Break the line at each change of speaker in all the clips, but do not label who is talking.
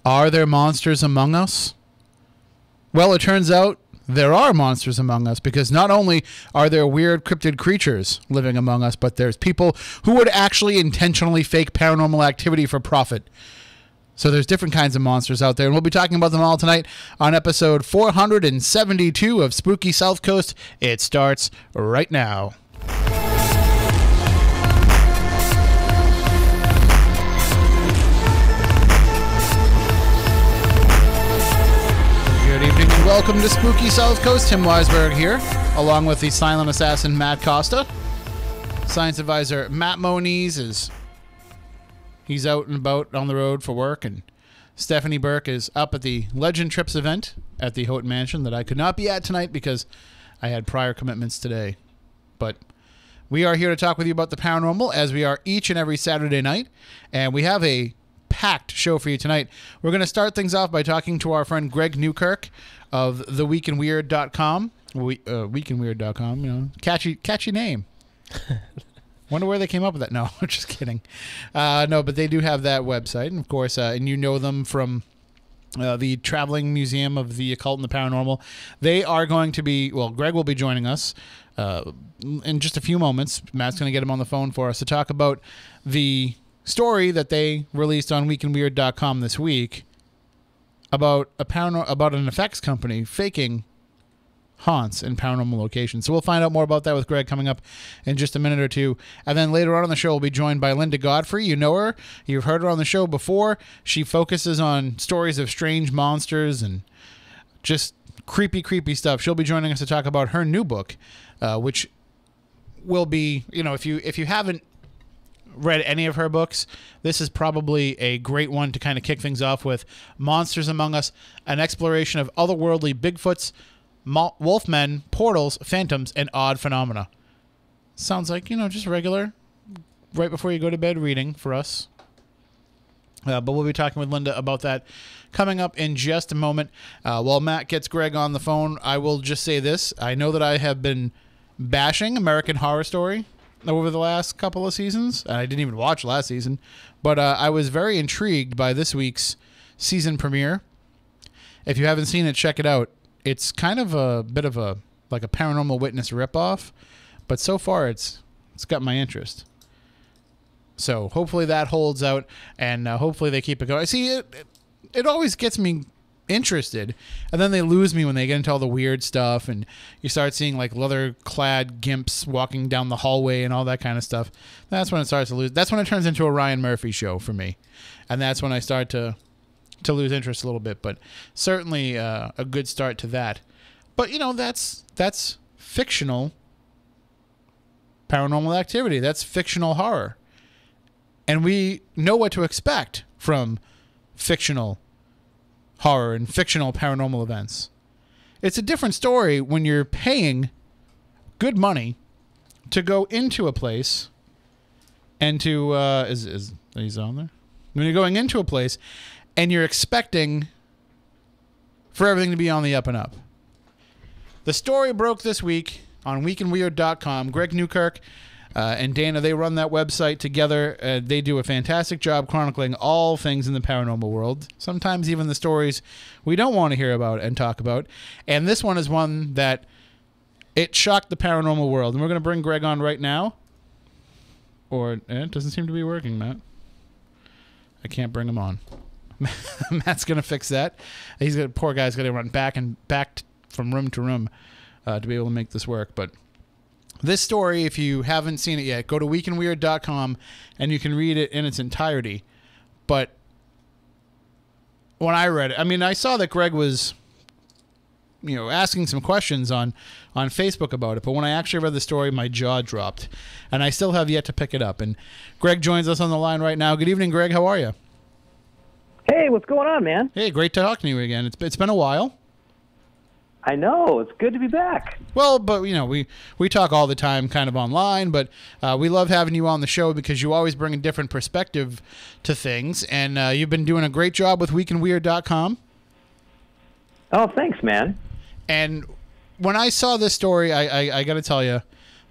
Are there monsters among us? Well, it turns out there are monsters among us, because not only are there weird cryptid creatures living among us, but there's people who would actually intentionally fake paranormal activity for profit. So there's different kinds of monsters out there, and we'll be talking about them all tonight on episode 472 of Spooky South Coast. It starts right now. Good evening and welcome to Spooky South Coast. Tim Weisberg here, along with the silent assassin Matt Costa. Science advisor Matt Moniz he's out and about on the road for work, and Stephanie Burke is up at the Legend Trips event at the Houghton Mansion that I could not be at tonight because I had prior commitments today. But we are here to talk with you about the paranormal, as we are each and every Saturday night, and we have a packed show for you tonight. We're going to start things off by talking to our friend Greg Newkirk of theweekinweird.com. Weekinweird.com, you know, catchy name. Wonder where they came up with that. No, I'm just kidding. No, but they do have that website, and of course, and you know them from the Traveling Museum of the Occult and the Paranormal. They are going to be, well, Greg will be joining us in just a few moments. Matt's going to get him on the phone for us to talk about the story that they released on weekinweird.com this week about an effects company faking haunts in paranormal locations. So we'll find out more about that with Greg coming up in just a minute or two. And then later on in the show, we'll be joined by Linda Godfrey. You know her. You've heard her on the show before. She focuses on stories of strange monsters and just creepy stuff. She'll be joining us to talk about her new book, which will be, you know, if you haven't read any of her books, this is probably a great one to kind of kick things off with. Monsters Among Us, an exploration of otherworldly Bigfoots, wolfmen, portals, phantoms, and odd phenomena. Sounds like, you know, just regular right before you go to bed reading for us. But we'll be talking with Linda about that coming up in just a moment. While Matt gets Greg on the phone, I will just say this. I know that I have been bashing American Horror Story over the last couple of seasons. I didn't even watch last season, but I was very intrigued by this week's season premiere. If you haven't seen it, check it out. It's kind of a bit of a like a Paranormal Witness ripoff, but so far it's got my interest. So hopefully that holds out, and hopefully they keep it going. See, it always gets me interested, and then they lose me when they get into all the weird stuff, and you start seeing like leather-clad gimps walking down the hallway and all that kind of stuff. That's when it starts to lose. That's when it turns into a Ryan Murphy show for me, and that's when I start to lose interest a little bit. But certainly a good start to that. But you know, that's fictional paranormal activity. That's fictional horror, and we know what to expect from fictional horror and fictional paranormal events. It's a different story when you're paying good money to go into a place and to is he's on there? When you're going into a place and you're expecting for everything to be on the up and up. The story broke this week on weekinweird.com. Greg Newkirk and Dana, they run that website together. They do a fantastic job chronicling all things in the paranormal world, sometimes even the stories we don't want to hear about and talk about. And this one is one that it shocked the paranormal world. And we're going to bring Greg on right now. Or it doesn't seem to be working, Matt. I can't bring him on. Matt's going to fix that. Poor guy's going to run back from room to room to be able to make this work. But this story, if you haven't seen it yet, go to weekinweird.com and you can read it in its entirety. But when I read it, I mean, I saw that Greg was, you know, asking some questions on Facebook about it. But when I actually read the story, my jaw dropped. And I still have yet to pick it up. And Greg joins us on the line right now. Good evening, Greg. How are you?
Hey, what's going on, man?
Hey, great to talk to you again. It's been a while.
I know. It's good to be back.
Well, but, you know, we talk all the time kind of online, but we love having you on the show because you always bring a different perspective to things, and you've been doing a great job with weekinweird.com.
Oh, thanks, man.
And when I saw this story, I got to tell you,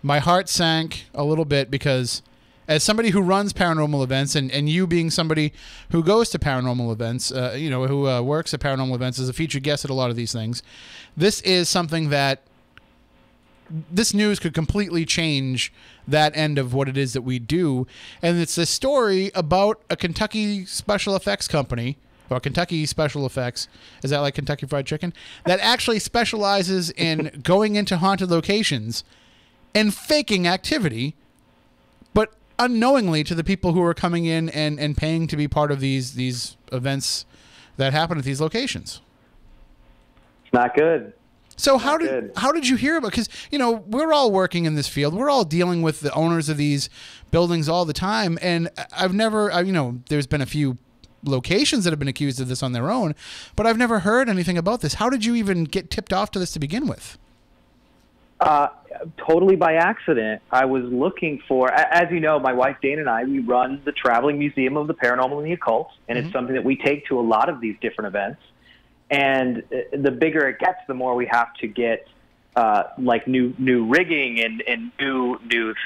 my heart sank a little bit because as somebody who runs paranormal events, and you being somebody who goes to paranormal events, who works at paranormal events as a featured guest at a lot of these things, this is something that this news could completely change that end of what it is that we do. And it's a story about a Kentucky special effects company, or Kentucky Special Effects, is that like Kentucky Fried Chicken, that actually specializes in going into haunted locations and faking activity, but unknowingly to the people who are coming in and paying to be part of these events that happen at these locations.
It's not good.
So how did you hear about? Because we're all working in this field. We're all dealing with the owners of these buildings all the time, and there's been a few locations that have been accused of this on their own, but I've never heard anything about this. How did you even get tipped off to this to begin with?
Totally by accident. I was looking for, as you know, my wife Dana and I, we run the Traveling Museum of the Paranormal and the Occult, and it's something that we take to a lot of these different events. And the bigger it gets, the more we have to get like new rigging and new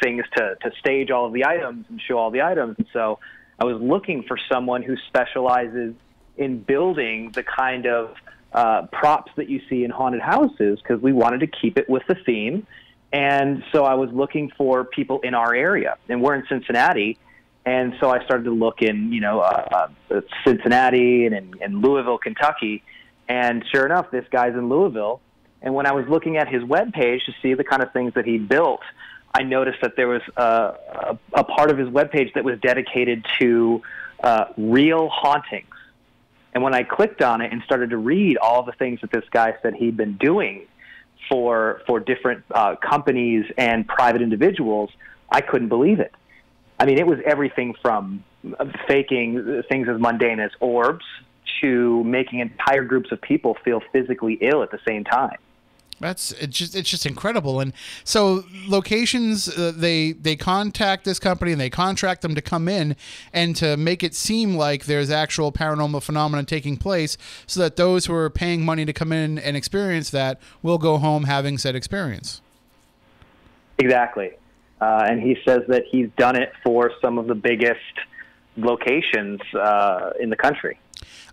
things to stage all of the items and show all the items. And so I was looking for someone who specializes in building the kind of props that you see in haunted houses, because we wanted to keep it with the theme. And so I was looking for people in our area, and we're in Cincinnati. And so I started to look in, Cincinnati and in Louisville, Kentucky. And sure enough, this guy's in Louisville. And when I was looking at his webpage to see the kind of things that he built, I noticed that there was a part of his webpage that was dedicated to real hauntings. And when I clicked on it and started to read all the things that this guy said he'd been doing for different companies and private individuals, I couldn't believe it. I mean, it was everything from faking things as mundane as orbs to making entire groups of people feel physically ill at the same time.
It's just incredible. And so locations, they contact this company and they contract them to come in and to make it seem like there's actual paranormal phenomena taking place, so that those who are paying money to come in and experience that will go home having said experience.
Exactly. And he says that he's done it for some of the biggest locations in the country.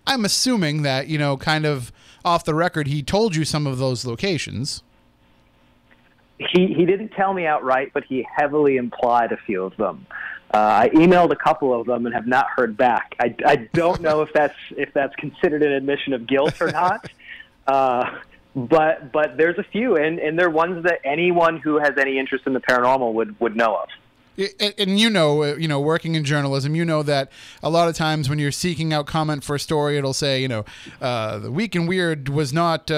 I'm assuming that, kind of off the record, he told you some of those locations.
He didn't tell me outright, but he heavily implied a few of them. I emailed a couple of them and have not heard back. I don't know if that's considered an admission of guilt or not. But there's a few, and they're ones that anyone who has any interest in the paranormal would know of.
And working in journalism, that a lot of times when you're seeking out comment for a story, it'll say, the Week in Weird was not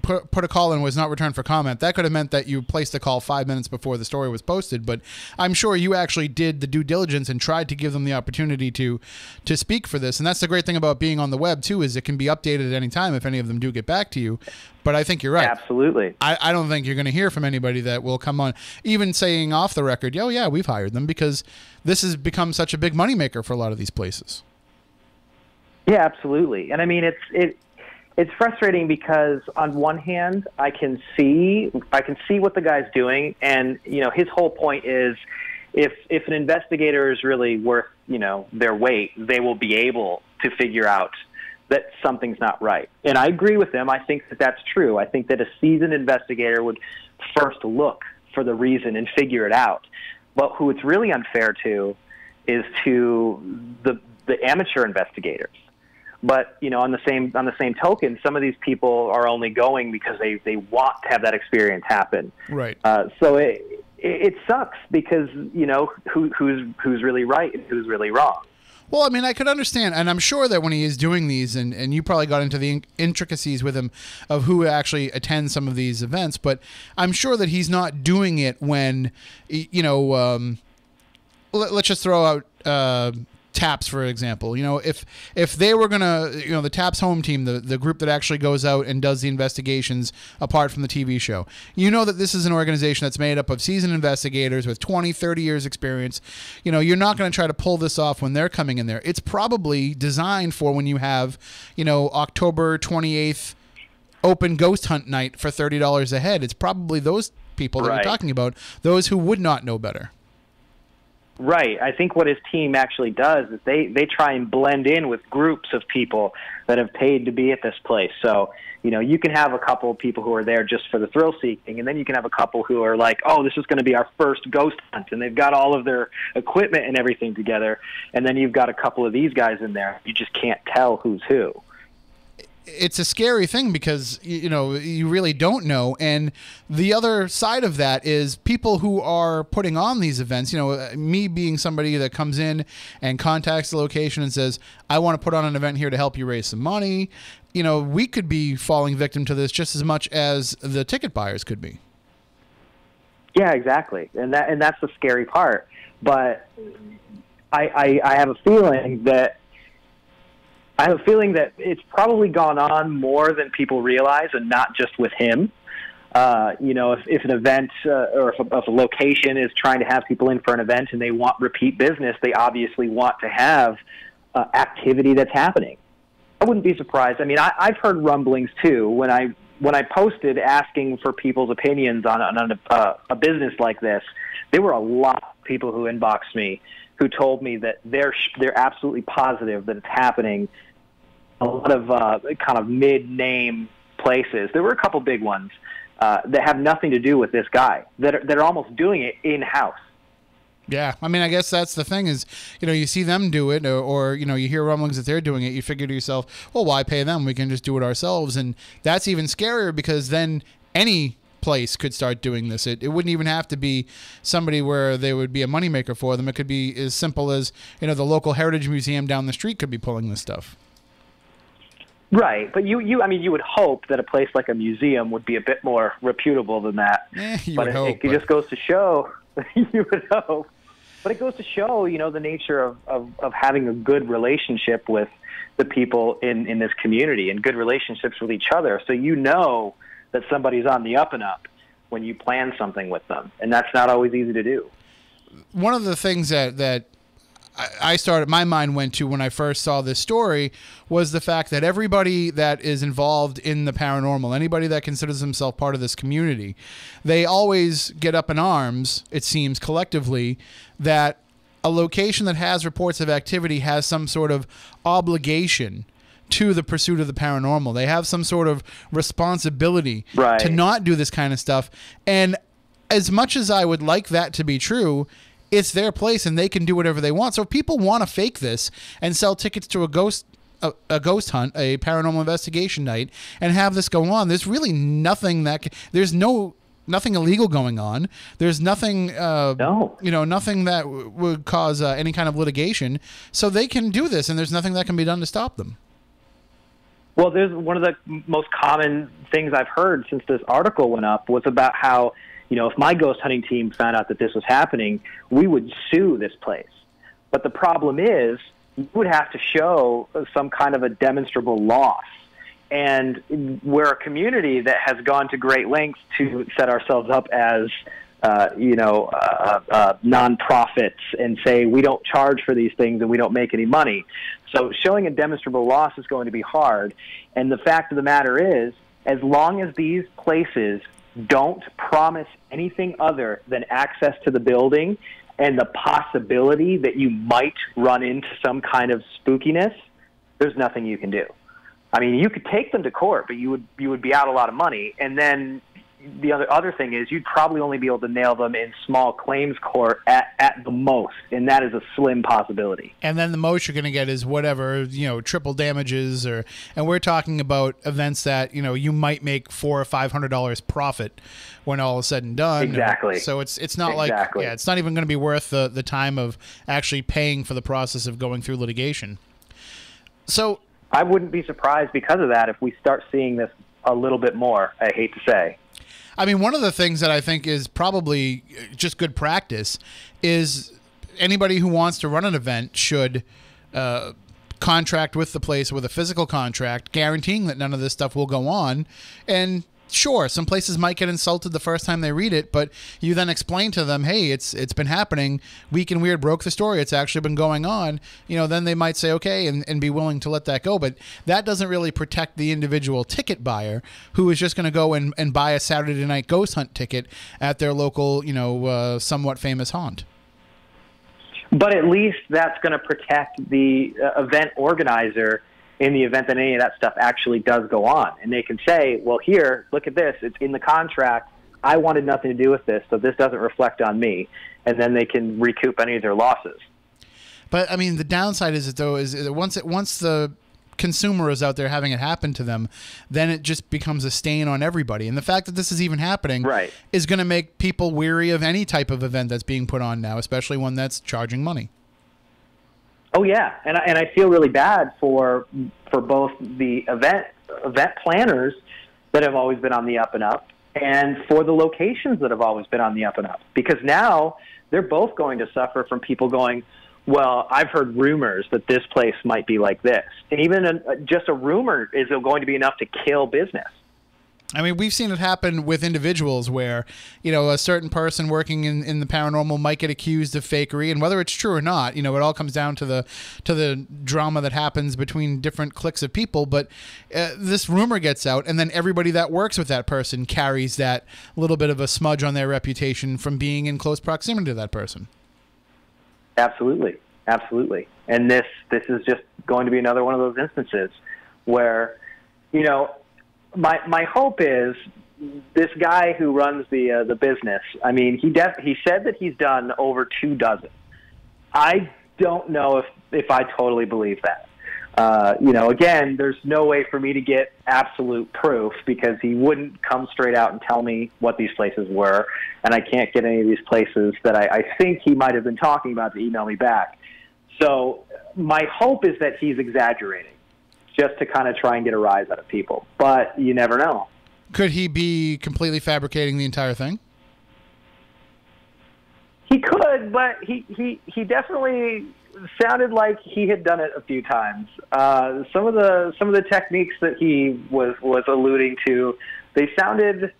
put a call in, was not returned for comment. That could have meant that you placed a call 5 minutes before the story was posted, but I'm sure you actually did the due diligence and tried to give them the opportunity to speak for this. And that's the great thing about being on the web too, is it can be updated at any time if any of them do get back to you. But I think you're right.
Absolutely.
I don't think you're going to hear from anybody that will come on, even saying off the record, oh yeah, we've hired them, because this has become such a big moneymaker for a lot of these places.
Yeah, absolutely. And I mean, it's frustrating because on one hand, I can see what the guy's doing, and his whole point is, if an investigator is really worth their weight, they will be able to figure out that something's not right. And I agree with him. I think that that's true. I think that a seasoned investigator would first look for the reason and figure it out. But who it's really unfair to is to the amateur investigators. But on the same token, some of these people are only going because they want to have that experience happen.
Right.
So it sucks because who's really right and who's really wrong.
Well, I mean, I could understand, and I'm sure that when he is doing these, and you probably got into the intricacies with him of who actually attends some of these events, but I'm sure that he's not doing it when, let's just throw out TAPS, for example. If they were going to, the TAPS home team, the group that actually goes out and does the investigations apart from the TV show, that this is an organization that's made up of seasoned investigators with 20, 30 years experience. You're not going to try to pull this off when they're coming in there. It's probably designed for when you have, October 28th open ghost hunt night for $30 a head. It's probably those people that you're talking about, those who would not know better.
Right. I think what his team actually does is they try and blend in with groups of people that have paid to be at this place. So, you can have a couple of people who are there just for the thrill seeking, and then you can have a couple who are like, oh, this is going to be our first ghost hunt, and they've got all of their equipment and everything together. And then you've got a couple of these guys in there. You just can't tell who's who.
It's a scary thing because, you really don't know. And the other side of that is people who are putting on these events, me being somebody that comes in and contacts the location and says, I want to put on an event here to help you raise some money. We could be falling victim to this just as much as the ticket buyers could be.
Yeah, exactly. And that's the scary part. But I have a feeling that it's probably gone on more than people realize, and not just with him. If an event or if a location is trying to have people in for an event and they want repeat business, they obviously want to have activity that's happening. I wouldn't be surprised. I mean, I've heard rumblings too when I posted asking for people's opinions on a business like this. There were a lot of people who inboxed me who told me that they're absolutely positive that it's happening. A lot of kind of mid-name places. There were a couple big ones that have nothing to do with this guy, that are almost doing it in-house.
Yeah, I mean, I guess that's the thing is, you see them do it, or you hear rumblings that they're doing it. You figure to yourself, well, why pay them? We can just do it ourselves. And that's even scarier because then any place could start doing this. It wouldn't even have to be somebody where there would be a moneymaker for them. It could be as simple as, the local heritage museum down the street could be pulling this stuff.
Right, but you would hope that a place like a museum would be a bit more reputable than that. It just goes to show, you would hope. But it goes to show, the nature of having a good relationship with the people in this community and good relationships with each other. So that somebody's on the up and up when you plan something with them, and that's not always easy to do.
One of the things that my mind went to when I first saw this story was the fact that everybody that is involved in the paranormal, anybody that considers themselves part of this community, they always get up in arms, it seems collectively, that a location that has reports of activity has some sort of obligation to the pursuit of the paranormal. They have some sort of responsibility to not do this kind of stuff. And as much as I would like that to be true, it's their place and they can do whatever they want. So if people want to fake this and sell tickets to a ghost hunt, a paranormal investigation night, and have this go on, there's really nothing there's nothing illegal going on. There's nothing, nothing that would cause any kind of litigation. So they can do this, and there's nothing that can be done to stop them.
Well, there's one of the most common things I've heard since this article went up was about how, if my ghost hunting team found out that this was happening, we would sue this place. But the problem is, you would have to show some kind of a demonstrable loss. And we're a community that has gone to great lengths to set ourselves up as, nonprofits and say we don't charge for these things and we don't make any money. So showing a demonstrable loss is going to be hard. And the fact of the matter is, as long as these places don't promise anything other than access to the building and the possibility that you might run into some kind of spookiness, there's nothing you can do. I mean, you could take them to court, but you would be out a lot of money. And then the other thing is you'd probably only be able to nail them in small claims court at the most, and that is a slim possibility.
And then the most you're going to get is whatever, triple damages, and we're talking about events that, you might make $400 or $500 profit when all is said and done.
Exactly.
So it's not it's not even going to be worth the time of actually paying for the process of going through litigation. So
I wouldn't be surprised because of that if we start seeing this a little bit more, I hate to say.
I mean, one of the things that I think is probably just good practice is anybody who wants to run an event should contract with the place with a physical contract guaranteeing that none of this stuff will go on. And sure, some places might get insulted the first time they read it, but you then explain to them, hey, it's been happening. Weak and Weird broke the story. It's actually been going on. Then they might say, okay, and be willing to let that go. But that doesn't really protect the individual ticket buyer who is just going to go and buy a Saturday night ghost hunt ticket at their local, somewhat famous haunt.
But at least that's going to protect the event organizer in the event that any of that stuff actually does go on. And they can say, well, here, look at this. It's in the contract. I wanted nothing to do with this, so this doesn't reflect on me. And then they can recoup any of their losses.
But, I mean, the downside is that once the consumer is out there having it happen to them, then it just becomes a stain on everybody. And the fact that this is even happening is going to make people weary of any type of event that's being put on now, especially one that's charging money.
Oh yeah, and I feel really bad for both the event planners that have always been on the up and up, and for the locations that have always been on the up and up, because now they're both going to suffer from people going, well, I've heard rumors that this place might be like this, and even just a rumor is going to be enough to kill business.
I mean, we've seen it happen with individuals where, you know, a certain person working in the paranormal might get accused of fakery, and whether it's true or not, you know, it all comes down to the drama that happens between different cliques of people. But this rumor gets out, and then everybody that works with that person carries that little bit of a smudge on their reputation from being in close proximity to that person.
Absolutely, absolutely. And this is just going to be another one of those instances where, you know, my hope is this guy who runs the business. I mean, he said that he's done over 24. I don't know if I totally believe that. You know, again, there's no way for me to get absolute proof because he wouldn't come straight out and tell me what these places were, and I can't get any of these places that I think he might have been talking about to email me back. So my hope is that he's exaggerating, just to kind of try and get a rise out of people. But you never know.
Could he be completely fabricating the entire thing?
He could, but he definitely sounded like he had done it a few times. Some of the techniques that he was alluding to, they sounded,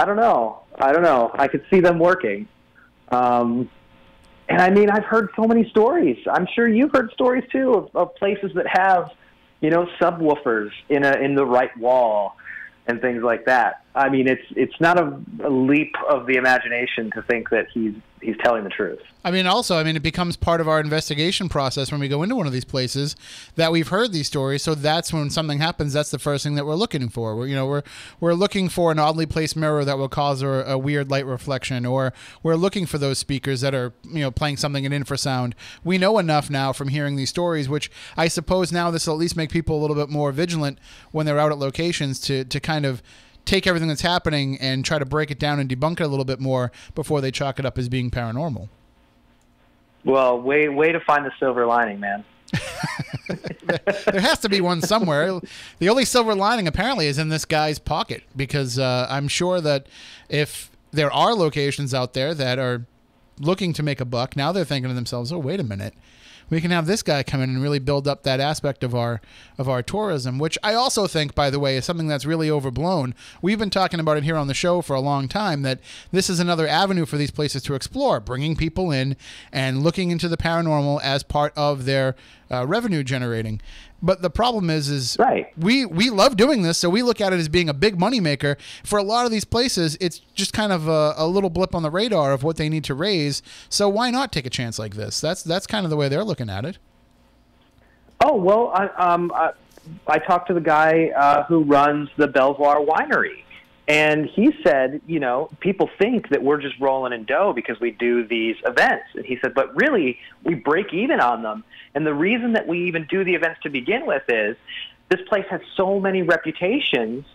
I don't know. I could see them working. And I mean, I've heard so many stories. I'm sure you've heard stories too of places that have, you know, subwoofers in the right wall and things like that. I mean, it's not a leap of the imagination to think that he's telling the truth.
I mean, also, it becomes part of our investigation process when we go into one of these places that we've heard these stories. So that's when something happens. That's the first thing that we're looking for. We're looking for an oddly placed mirror that will cause a weird light reflection, or we're looking for those speakers that are, you know, playing something in infrasound. We know enough now from hearing these stories, which I suppose now this will at least make people a little bit more vigilant when they're out at locations to kind of take everything that's happening and try to break it down and debunk it a little bit more before they chalk it up as being paranormal.
Well, way to find the silver lining, man.
There has to be one somewhere. The only silver lining apparently is in this guy's pocket, because I'm sure that if there are locations out there that are looking to make a buck, now they're thinking to themselves, oh, wait a minute. We can have this guy come in and really build up that aspect of our tourism, which I also think, by the way, is something that's really overblown. We've been talking about it here on the show for a long time, that this is another avenue for these places to explore, bringing people in and looking into the paranormal as part of their revenue generating. But the problem is
right.
We love doing this, so we look at it as being a big moneymaker. For a lot of these places, it's just kind of a little blip on the radar of what they need to raise. So why not take a chance like this? That's kind of the way they're looking at it.
Oh, well, I talked to the guy who runs the Belvoir Winery, and he said, you know, people think that we're just rolling in dough because we do these events. And he said, but really, we break even on them. And the reason that we even do the events to begin with is this place has so many reputations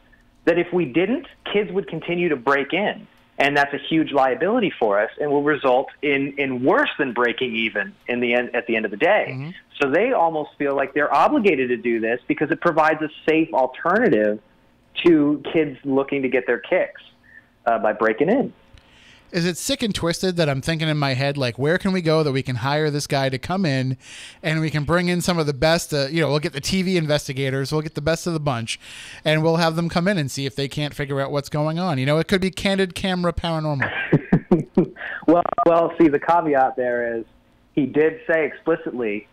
that if we didn't, kids would continue to break in. And that's a huge liability for us and will result in worse than breaking even at the end of the day. Mm-hmm. So they almost feel like they're obligated to do this because it provides a safe alternative to kids looking to get their kicks by breaking in.
Is it sick and twisted that I'm thinking in my head, like, where can we go that we can hire this guy to come in and we can bring in some of the best, we'll get the TV investigators, we'll get the best of the bunch, and we'll have them come in and see if they can't figure out what's going on. You know, it could be Candid Camera Paranormal.
Well, see, the caveat there is he did say explicitly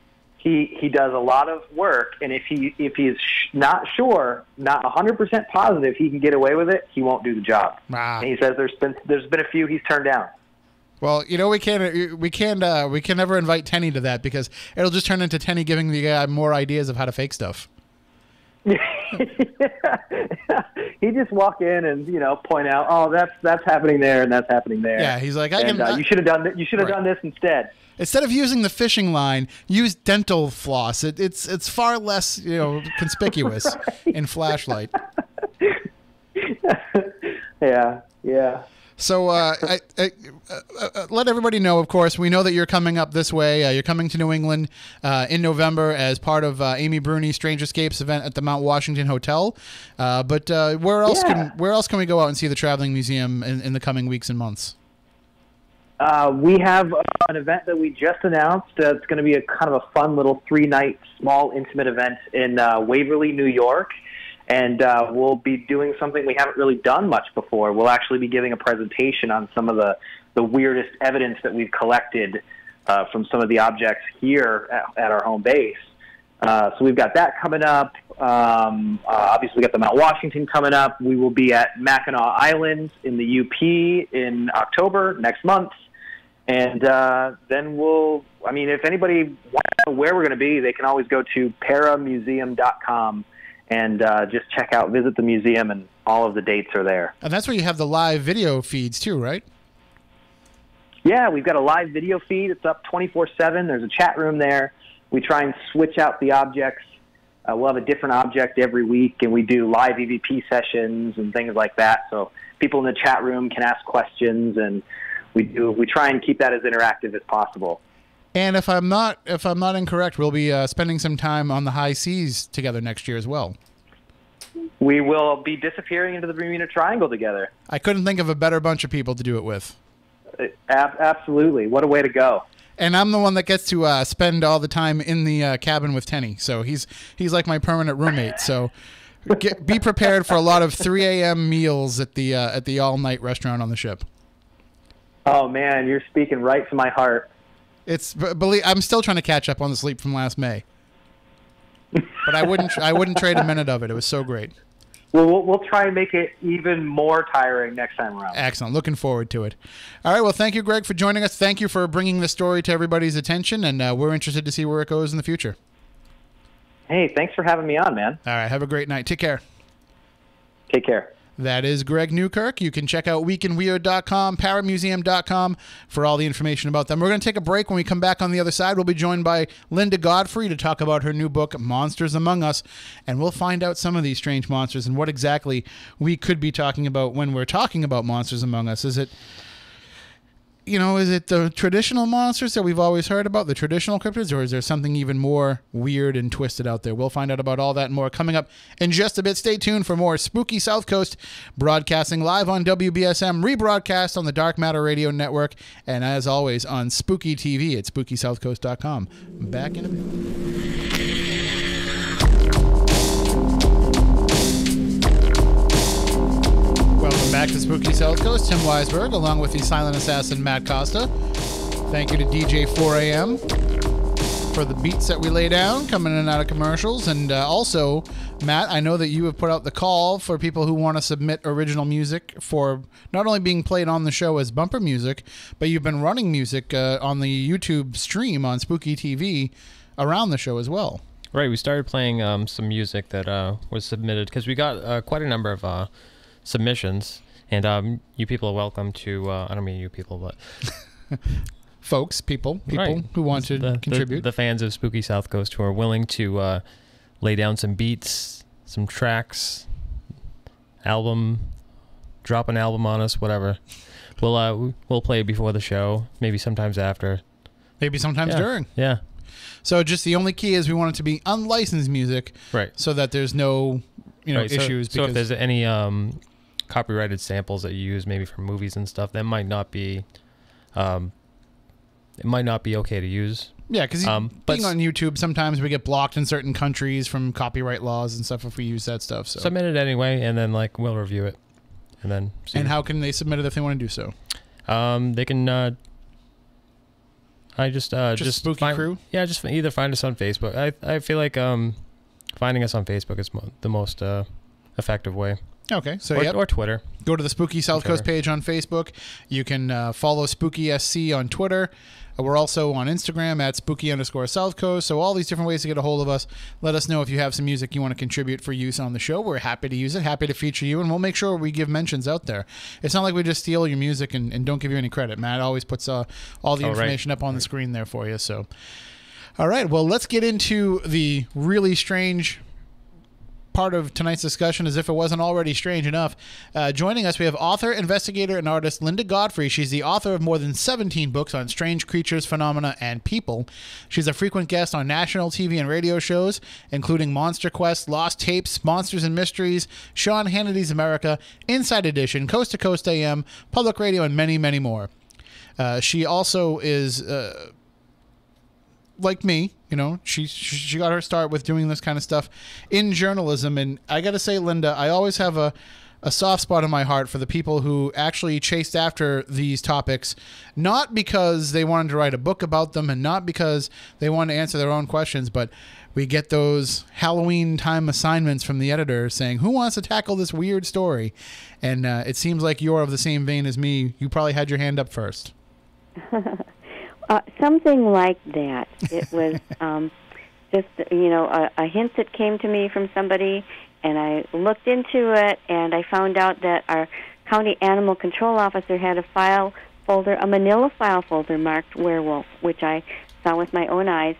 he does a lot of work, and if he's not sure, not 100% positive he can get away with it, he won't do the job. And he says there's been a few he's turned down.
Well, we can never invite Tenny to that because it'll just turn into Tenny giving the guy more ideas of how to fake stuff.
He just walk in and point out, oh, that's happening there and that's happening there.
Yeah, he's like,
you should have done you should have done this instead.
Instead of using the fishing line, use dental floss. It's far less conspicuous in flashlight.
Yeah.
So let everybody know, of course, we know that you're coming up this way. You're coming to New England in November as part of Amy Bruni's Strange Escapes event at the Mount Washington Hotel. But where else can we go out and see the Traveling Museum in the coming weeks and months?
We have an event that we just announced. It's going to be a kind of a fun little 3-night small intimate event in Waverly, New York. And we'll be doing something we haven't really done much before. We'll actually be giving a presentation on some of the weirdest evidence that we've collected from some of the objects here at our home base. So we've got that coming up. Obviously, we got the Mount Washington coming up. We will be at Mackinac Island in the UP in October, next month. And then if anybody wants to know where we're going to be, they can always go to paramuseum.com. And just visit the museum, and all of the dates are there.
And that's where you have the live video feeds too, right?
Yeah, we've got a live video feed. It's up 24/7. There's a chat room there. We try and switch out the objects. We'll have a different object every week, and we do live EVP sessions and things like that. So people in the chat room can ask questions, and we try and keep that as interactive as possible.
And if I'm not incorrect, we'll be spending some time on the high seas together next year as well.
We will be disappearing into the Bermuda Triangle together.
I couldn't think of a better bunch of people to do it with.
Absolutely. What a way to go.
And I'm the one that gets to spend all the time in the cabin with Tenny. So he's like my permanent roommate. So be prepared for a lot of 3 a.m. meals at the all-night restaurant on the ship.
Oh, man, you're speaking right to my heart.
I'm still trying to catch up on the sleep from last May, but I wouldn't trade a minute of it. It was so great.
Well, we'll try and make it even more tiring next time around.
Excellent. Looking forward to it. All right. Well, thank you, Greg, for joining us. Thank you for bringing the story to everybody's attention, and we're interested to see where it goes in the future.
Hey, thanks for having me on, man.
All right. Have a great night. Take care.
Take care.
That is Greg Newkirk. You can check out weekinweird.com, paramuseum.com for all the information about them. We're going to take a break. When we come back on the other side, we'll be joined by Linda Godfrey to talk about her new book, Monsters Among Us, and we'll find out some of these strange monsters and what exactly we could be talking about when we're talking about Monsters Among Us. Is it the traditional monsters that we've always heard about, the traditional cryptids, or is there something even more weird and twisted out there? We'll find out about all that and more coming up in just a bit. Stay tuned for more Spooky South Coast, broadcasting live on WBSM, rebroadcast on the Dark Matter Radio Network, and as always on Spooky TV at SpookySouthCoast.com. Back in a bit. Welcome back to Spooky South Coast. Tim Weisberg, along with the silent assassin Matt Costa. Thank you to DJ 4AM for the beats that we lay down, coming in and out of commercials. And also, Matt, I know that you have put out the call for people who want to submit original music for not only being played on the show as bumper music, but you've been running music on the YouTube stream on Spooky TV around the show as well.
Right, we started playing some music that was submitted because we got quite a number of submissions, and you people are welcome to I don't mean you people, but
people
right.
Who want to contribute,
the fans of Spooky South Coast who are willing to lay down some beats, some tracks, drop an album on us, whatever. We'll play before the show, maybe sometimes after,
maybe sometimes during.
Yeah.
So just the only key is we want it to be unlicensed music,
right?
So that there's no issues.
So if there's any copyrighted samples that you use, maybe from movies and stuff, that might not be, it might not be okay to use.
Yeah, because being on YouTube, sometimes we get blocked in certain countries from copyright laws and stuff if we use that stuff. So
submit it anyway, and then we'll review it, and then see.
And how can they submit it if they want to do so?
They can. Just
Spooky Crew.
Yeah, just either find us on Facebook. I feel like finding us on Facebook is the most effective way.
Okay, so
or Twitter.
Go to the Spooky South Coast page on Facebook. You can follow Spooky SC on Twitter. We're also on Instagram at spooky_South Coast. So all these different ways to get a hold of us. Let us know if you have some music you want to contribute for use on the show. We're happy to use it, happy to feature you, and we'll make sure we give mentions out there. It's not like we just steal your music and don't give you any credit. Matt always puts all the information up on the screen there for you. So, all right, well, let's get into the really strange part of tonight's discussion, as if it wasn't already strange enough. Joining us, we have author, investigator, and artist Linda Godfrey. She's the author of more than 17 books on strange creatures, phenomena, and people. She's a frequent guest on national TV and radio shows, including Monster Quest, Lost Tapes, Monsters and Mysteries, Sean Hannity's America, Inside Edition, Coast to Coast AM, Public Radio, and many, many more. She also is... like me, she got her start with doing this kind of stuff in journalism. And I got to say, Linda, I always have a soft spot in my heart for the people who actually chased after these topics, not because they wanted to write a book about them and not because they wanted to answer their own questions, but we get those Halloween time assignments from the editor saying, who wants to tackle this weird story? And it seems like you're of the same vein as me. You probably had your hand up first.
Something like that. It was just, a hint that came to me from somebody, and I looked into it, and I found out that our county animal control officer had a manila file folder marked werewolf, which I saw with my own eyes.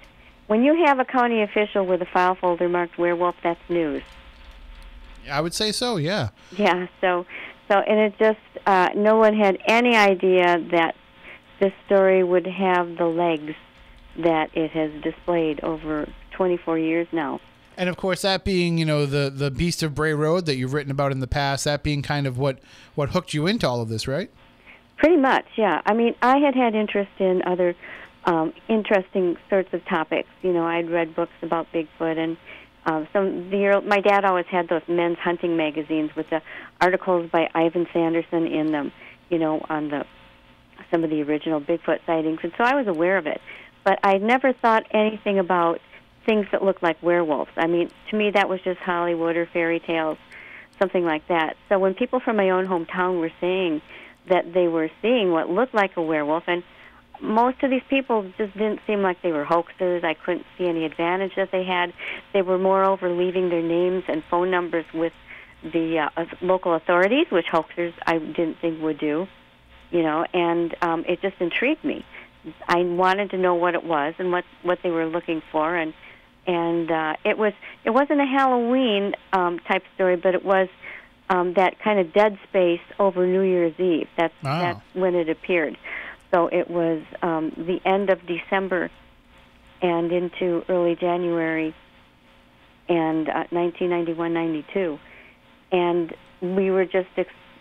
When you have a county official with a file folder marked werewolf, that's news.
I would say so, yeah.
Yeah, so and it just, no one had any idea that this story would have the legs that it has displayed over 24 years now.
And of course, that being, the Beast of Bray Road that you've written about in the past, that being kind of what hooked you into all of this, right?
Pretty much, yeah. I mean, I had interest in other interesting sorts of topics. I'd read books about Bigfoot, and my dad always had those men's hunting magazines with the articles by Ivan Sanderson in them, on some of the original Bigfoot sightings, and so I was aware of it. But I never thought anything about things that looked like werewolves. I mean, to me, that was just Hollywood or fairy tales, something like that. So when people from my own hometown were saying that they were seeing what looked like a werewolf, and most of these people just didn't seem like they were hoaxers. I couldn't see any advantage that they had. They were moreover leaving their names and phone numbers with the local authorities, which hoaxers I didn't think would do. And it just intrigued me. I wanted to know what it was and what they were looking for, and it wasn't a Halloween type story, but it was that kind of dead space over New Year's Eve. That's when it appeared. So it was the end of December and into early January, and 1991-92, and we were just.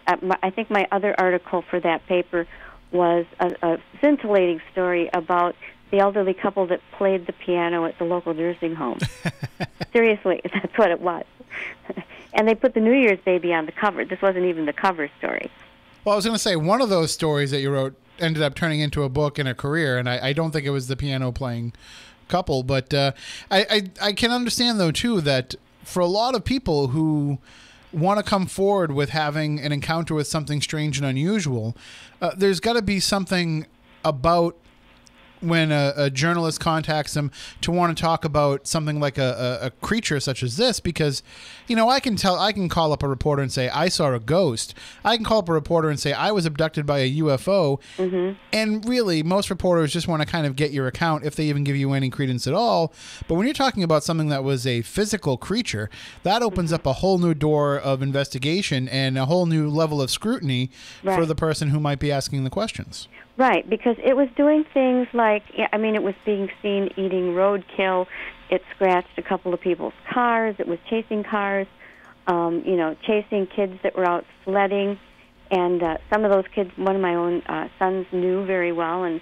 I think my other article for that paper was a scintillating story about the elderly couple that played the piano at the local nursing home. Seriously, that's what it was. And they put the New Year's baby on the cover. This wasn't even the cover story.
Well, I was going to say, one of those stories that you wrote ended up turning into a book and a career, and I don't think it was the piano-playing couple, but I can understand, though, too, that for a lot of people who want to come forward with having an encounter with something strange and unusual, there's got to be something about when a journalist contacts them to want to talk about something like a creature such as this, because I can call up a reporter and say I saw a ghost. I can call up a reporter and say I was abducted by a UFO. Mm-hmm. And really, most reporters just want to kind of get your account, if they even give you any credence at all. But when you're talking about something that was a physical creature, that opens up a whole new door of investigation and a whole new level of scrutiny for the person who might be asking the questions.
Right, because it was doing things like, it was being seen eating roadkill. It scratched a couple of people's cars. It was chasing cars, chasing kids that were out sledding. And some of those kids, one of my own sons knew very well and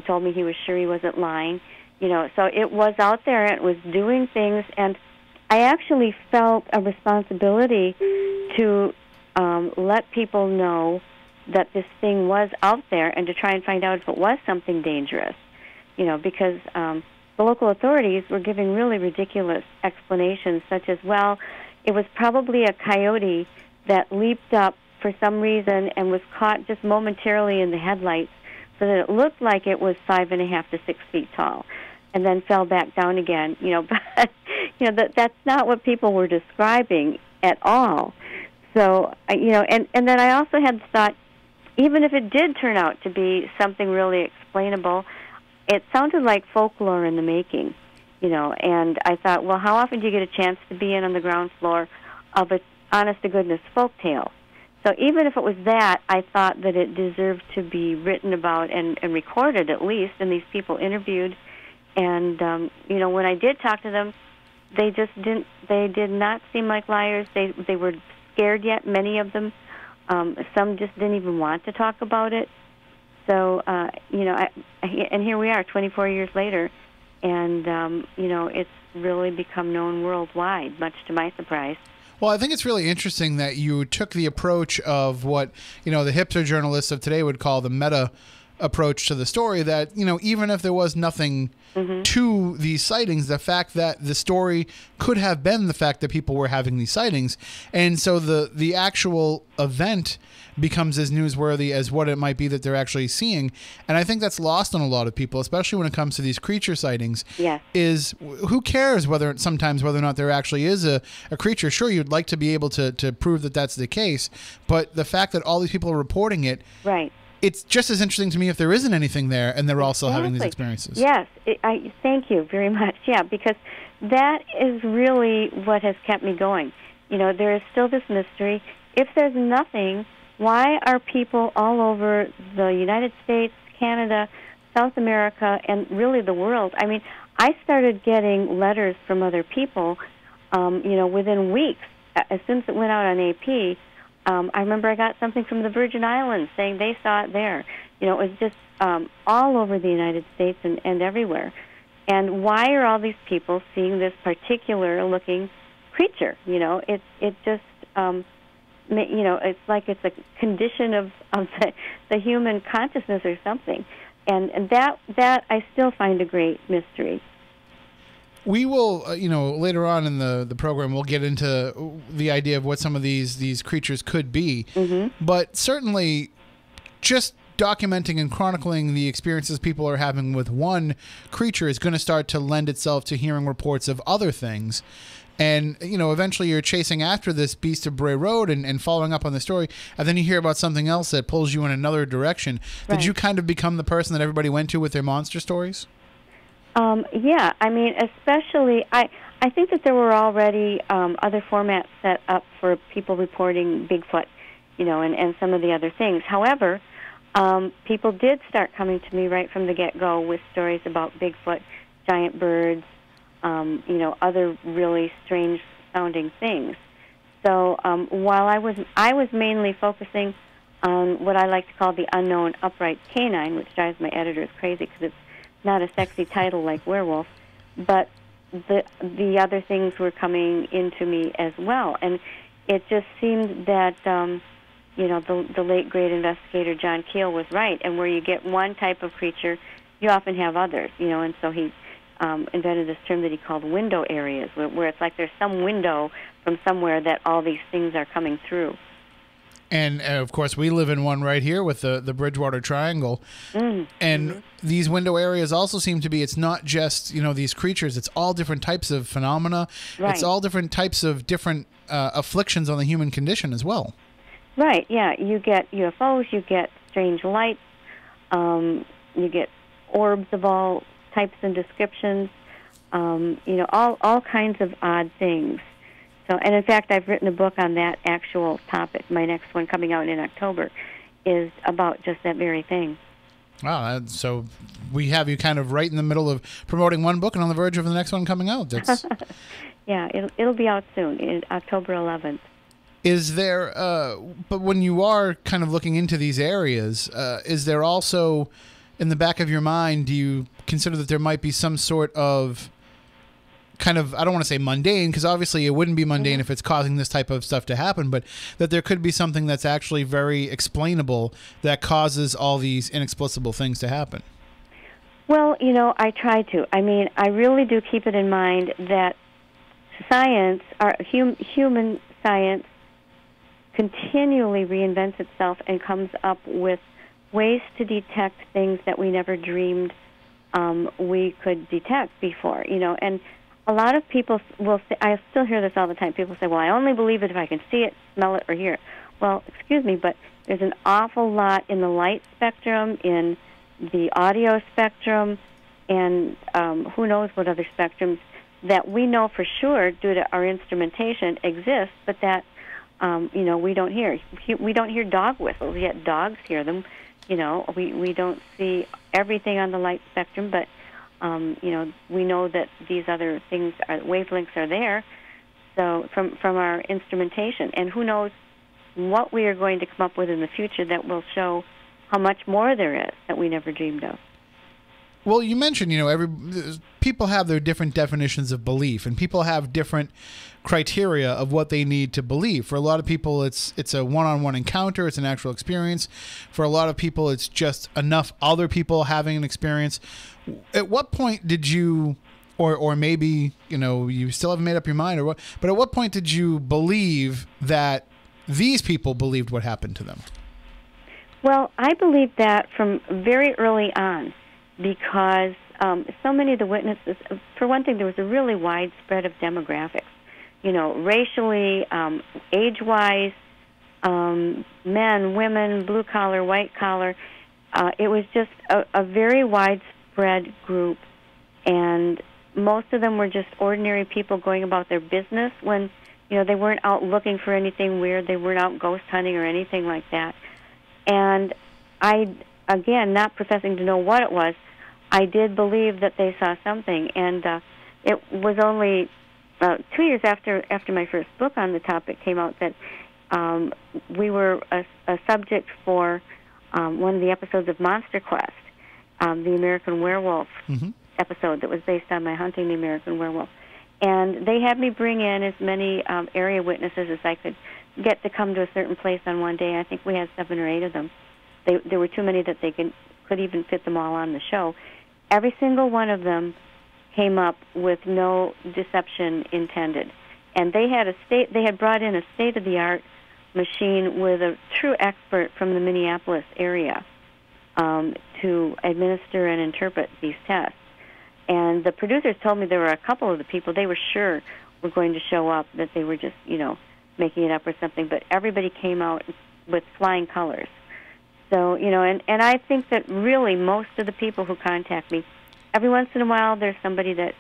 told me he was sure he wasn't lying. So it was out there and it was doing things. And I actually felt a responsibility to let people know that this thing was out there and to try and find out if it was something dangerous, because the local authorities were giving really ridiculous explanations, such as, well, it was probably a coyote that leaped up for some reason and was caught just momentarily in the headlights, so that it looked like it was 5.5 to 6 feet tall, and then fell back down again. But that's not what people were describing at all. So and then I also had the thought, even if it did turn out to be something really explainable, it sounded like folklore in the making. And I thought, well, how often do you get a chance to be in on the ground floor of an honest-to-goodness folk tale? So even if it was that, I thought that it deserved to be written about and recorded at least, and these people interviewed. And, when I did talk to them, they did not seem like liars. They were scared yet, many of them. Some just didn't even want to talk about it. So, and here we are 24 years later, and, it's really become known worldwide, much to my surprise.
Well, I think it's really interesting that you took the approach of what, the hipster journalists of today would call the meta approach to the story, that, even if there was nothing to these sightings, the fact that the story could have been the fact that people were having these sightings. And so the actual event becomes as newsworthy as what it might be that they're actually seeing. And I think that's lost on a lot of people, especially when it comes to these creature sightings.
Yes.
Is who cares whether or not there actually is a creature? Sure, you'd like to be able to prove that that's the case, but the fact that all these people are reporting it,
right,
it's just as interesting to me if there isn't anything there and they're also having these experiences.
Yes, I thank you very much. Yeah, because that is really what has kept me going. There is still this mystery. If there's nothing, why are people all over the United States, Canada, South America, and really the world? I mean, I started getting letters from other people, within weeks. As soon as it went out on AP, I remember I got something from the Virgin Islands saying they saw it there. It was just all over the United States and everywhere. And why are all these people seeing this particular-looking creature? It just, it's like it's a condition of the human consciousness or something. And that I still find a great mystery.
We will, later on in the program, we'll get into the idea of what some of these creatures could be. Mm-hmm. But certainly, just documenting and chronicling the experiences people are having with one creature is going to start to lend itself to hearing reports of other things. And, eventually you're chasing after this Beast of Bray Road and following up on the story, and then you hear about something else that pulls you in another direction. Right. Did you kind of become the person that everybody went to with their monster stories?
Yeah, I mean, especially, I think that there were already other formats set up for people reporting Bigfoot, and some of the other things. However, people did start coming to me right from the get-go with stories about Bigfoot, giant birds, other really strange-sounding things. So while I was mainly focusing on what I like to call the unknown upright canine, which drives my editors crazy because it's not a sexy title like werewolf, but the other things were coming into me as well, and it just seemed that the late great investigator John Keel was right, and where you get one type of creature, you often have others, and so he invented this term that he called window areas, where it's like there's some window from somewhere that all these things are coming through.
And, of course, we live in one right here with the Bridgewater Triangle. Mm. And these window areas also seem to be, it's not just, these creatures. It's all different types of phenomena. Right. It's all different types of different afflictions on the human condition as well. Right,
yeah. You get UFOs, you get strange lights, you get orbs of all types and descriptions, all kinds of odd things. So, and in fact, I've written a book on that actual topic. My next one, coming out in October, is about just that very thing.
Wow, so we have you kind of right in the middle of promoting one book and on the verge of the next one coming out. That's...
Yeah, it'll be out soon, in October 11th.
Is there, but when you are kind of looking into these areas, is there also, in the back of your mind, do you consider that there might be some sort of kind of, I don't want to say mundane, because obviously it wouldn't be mundane if it's causing this type of stuff to happen, but that there could be something that's actually very explainable that causes all these inexplicable things to happen?
Well, I try to. I mean, I really do keep it in mind that science, human science, continually reinvents itself and comes up with ways to detect things that we never dreamed we could detect before, and a lot of people will say, I still hear this all the time, people say, well, I only believe it if I can see it, smell it, or hear it. Well, excuse me, but there's an awful lot in the light spectrum, in the audio spectrum, and who knows what other spectrums that we know for sure, due to our instrumentation, exist, but that, we don't hear. We don't hear dog whistles, yet dogs hear them. We don't see everything on the light spectrum, but we know that these other things, wavelengths, are there. So from our instrumentation, and who knows what we are going to come up with in the future that will show how much more there is that we never dreamed of.
Well, you mentioned, people have their different definitions of belief, and people have different criteria of what they need to believe. For a lot of people, it's a one-on-one encounter, it's an actual experience. For a lot of people, it's just enough other people having an experience. At what point did you, or maybe, you still haven't made up your mind, or what? But at what point did you believe that these people believed what happened to them?
Well, I believed that from very early on, because so many of the witnesses, for one thing, there was a really wide spread of demographics, racially, age-wise, men, women, blue-collar, white-collar. It was just a very widespread group, and most of them were just ordinary people going about their business when, they weren't out looking for anything weird. They weren't out ghost hunting or anything like that. And I, again, not professing to know what it was, I did believe that they saw something. And it was only 2 years after my first book on the topic came out that we were a subject for one of the episodes of Monster Quest, the American Werewolf episode that was based on my hunting the American werewolf. And they had me bring in as many area witnesses as I could get to come to a certain place on one day. I think we had 7 or 8 of them. There were too many that they could even fit them all on the show. Every single one of them came up with no deception intended. And they had brought in a state-of-the-art machine with a true expert from the Minneapolis area to administer and interpret these tests. And the producers told me there were a couple of the people they were sure were going to show up, that they were just, making it up or something. But everybody came out with flying colors. So, and I think that really most of the people who contact me, every once in a while there's somebody that,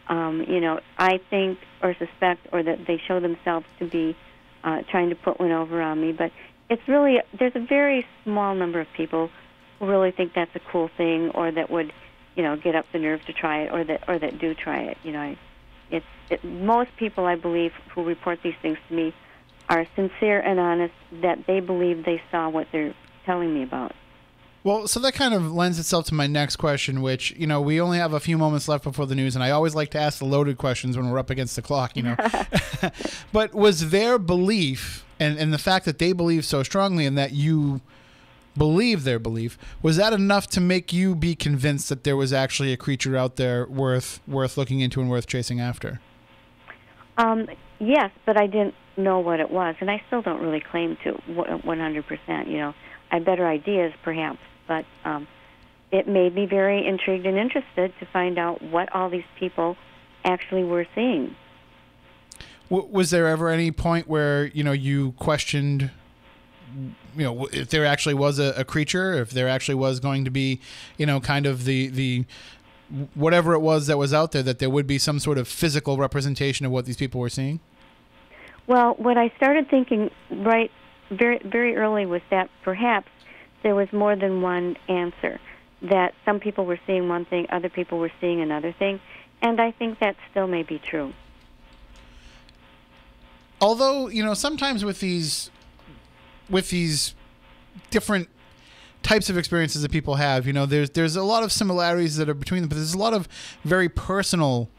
I think or suspect, or that they show themselves to be trying to put one over on me. But it's really, there's a very small number of people who really think that's a cool thing, or that would, get up the nerve to try it, or that do try it. Most people, I believe, who report these things to me are sincere and honest, that they believe they saw what they're telling me about.
Well, so that kind of lends itself to my next question, which, we only have a few moments left before the news, and I always like to ask the loaded questions when we're up against the clock, But was their belief, and the fact that they believe so strongly and that you believe their belief, was that enough to make you be convinced that there was actually a creature out there worth looking into and worth chasing after?
Yes, but I didn't know what it was, and I still don't really claim to 100%. I had better ideas, perhaps, but it made me very intrigued and interested to find out what all these people actually were seeing.
Was there ever any point where, you questioned, if there actually was a creature, if there actually was going to be, kind of the whatever it was that was out there, that there would be some sort of physical representation of what these people were seeing?
Well, what I started thinking very, very early was that perhaps there was more than one answer, that some people were seeing one thing, other people were seeing another thing, and I think that still may be true.
Although, sometimes with these different types of experiences that people have, there's a lot of similarities that are between them, but there's a lot of very personal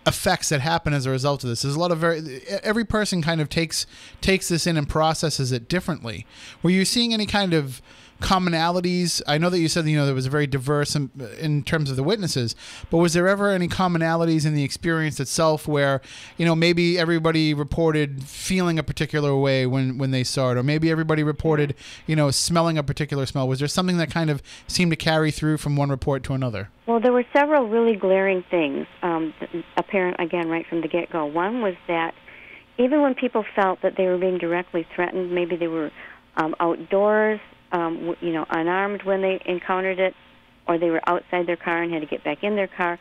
effects that happen as a result of this. There's a lot of every person kind of takes this in and processes it differently. Were you seeing any kind of commonalities? I know that you said, there was a very diverse in terms of the witnesses, but was there ever any commonalities in the experience itself where, maybe everybody reported feeling a particular way when they saw it, or maybe everybody reported, smelling a particular smell? Was there something that kind of seemed to carry through from one report to another?
Well, there were several really glaring things apparent, again, right from the get-go. One was that even when people felt that they were being directly threatened, maybe they were outdoors, unarmed when they encountered it, or they were outside their car and had to get back in their car,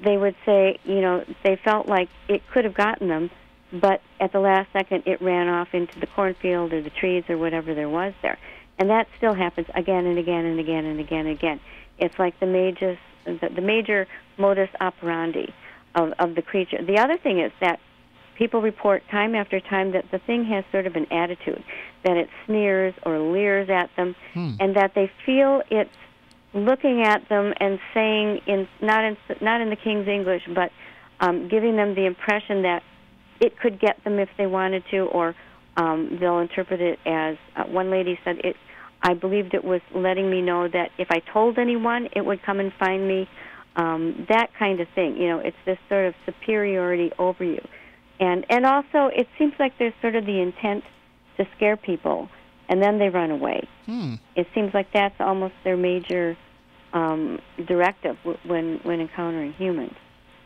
they would say, they felt like it could have gotten them, but at the last second it ran off into the cornfield or the trees or whatever there was there. And that still happens again and again and again and again and again. It's like the major modus operandi of the creature. The other thing is that people report time after time that the thing has sort of an attitude, that it sneers or leers at them, and that they feel it's looking at them and saying, not in the King's English, but giving them the impression that it could get them if they wanted to, or they'll interpret it as, one lady said, I believed it was letting me know that if I told anyone, it would come and find me, that kind of thing. It's this sort of superiority over you. And also, it seems like there's sort of the intent to scare people, and then they run away. It seems like that's almost their major directive when encountering humans.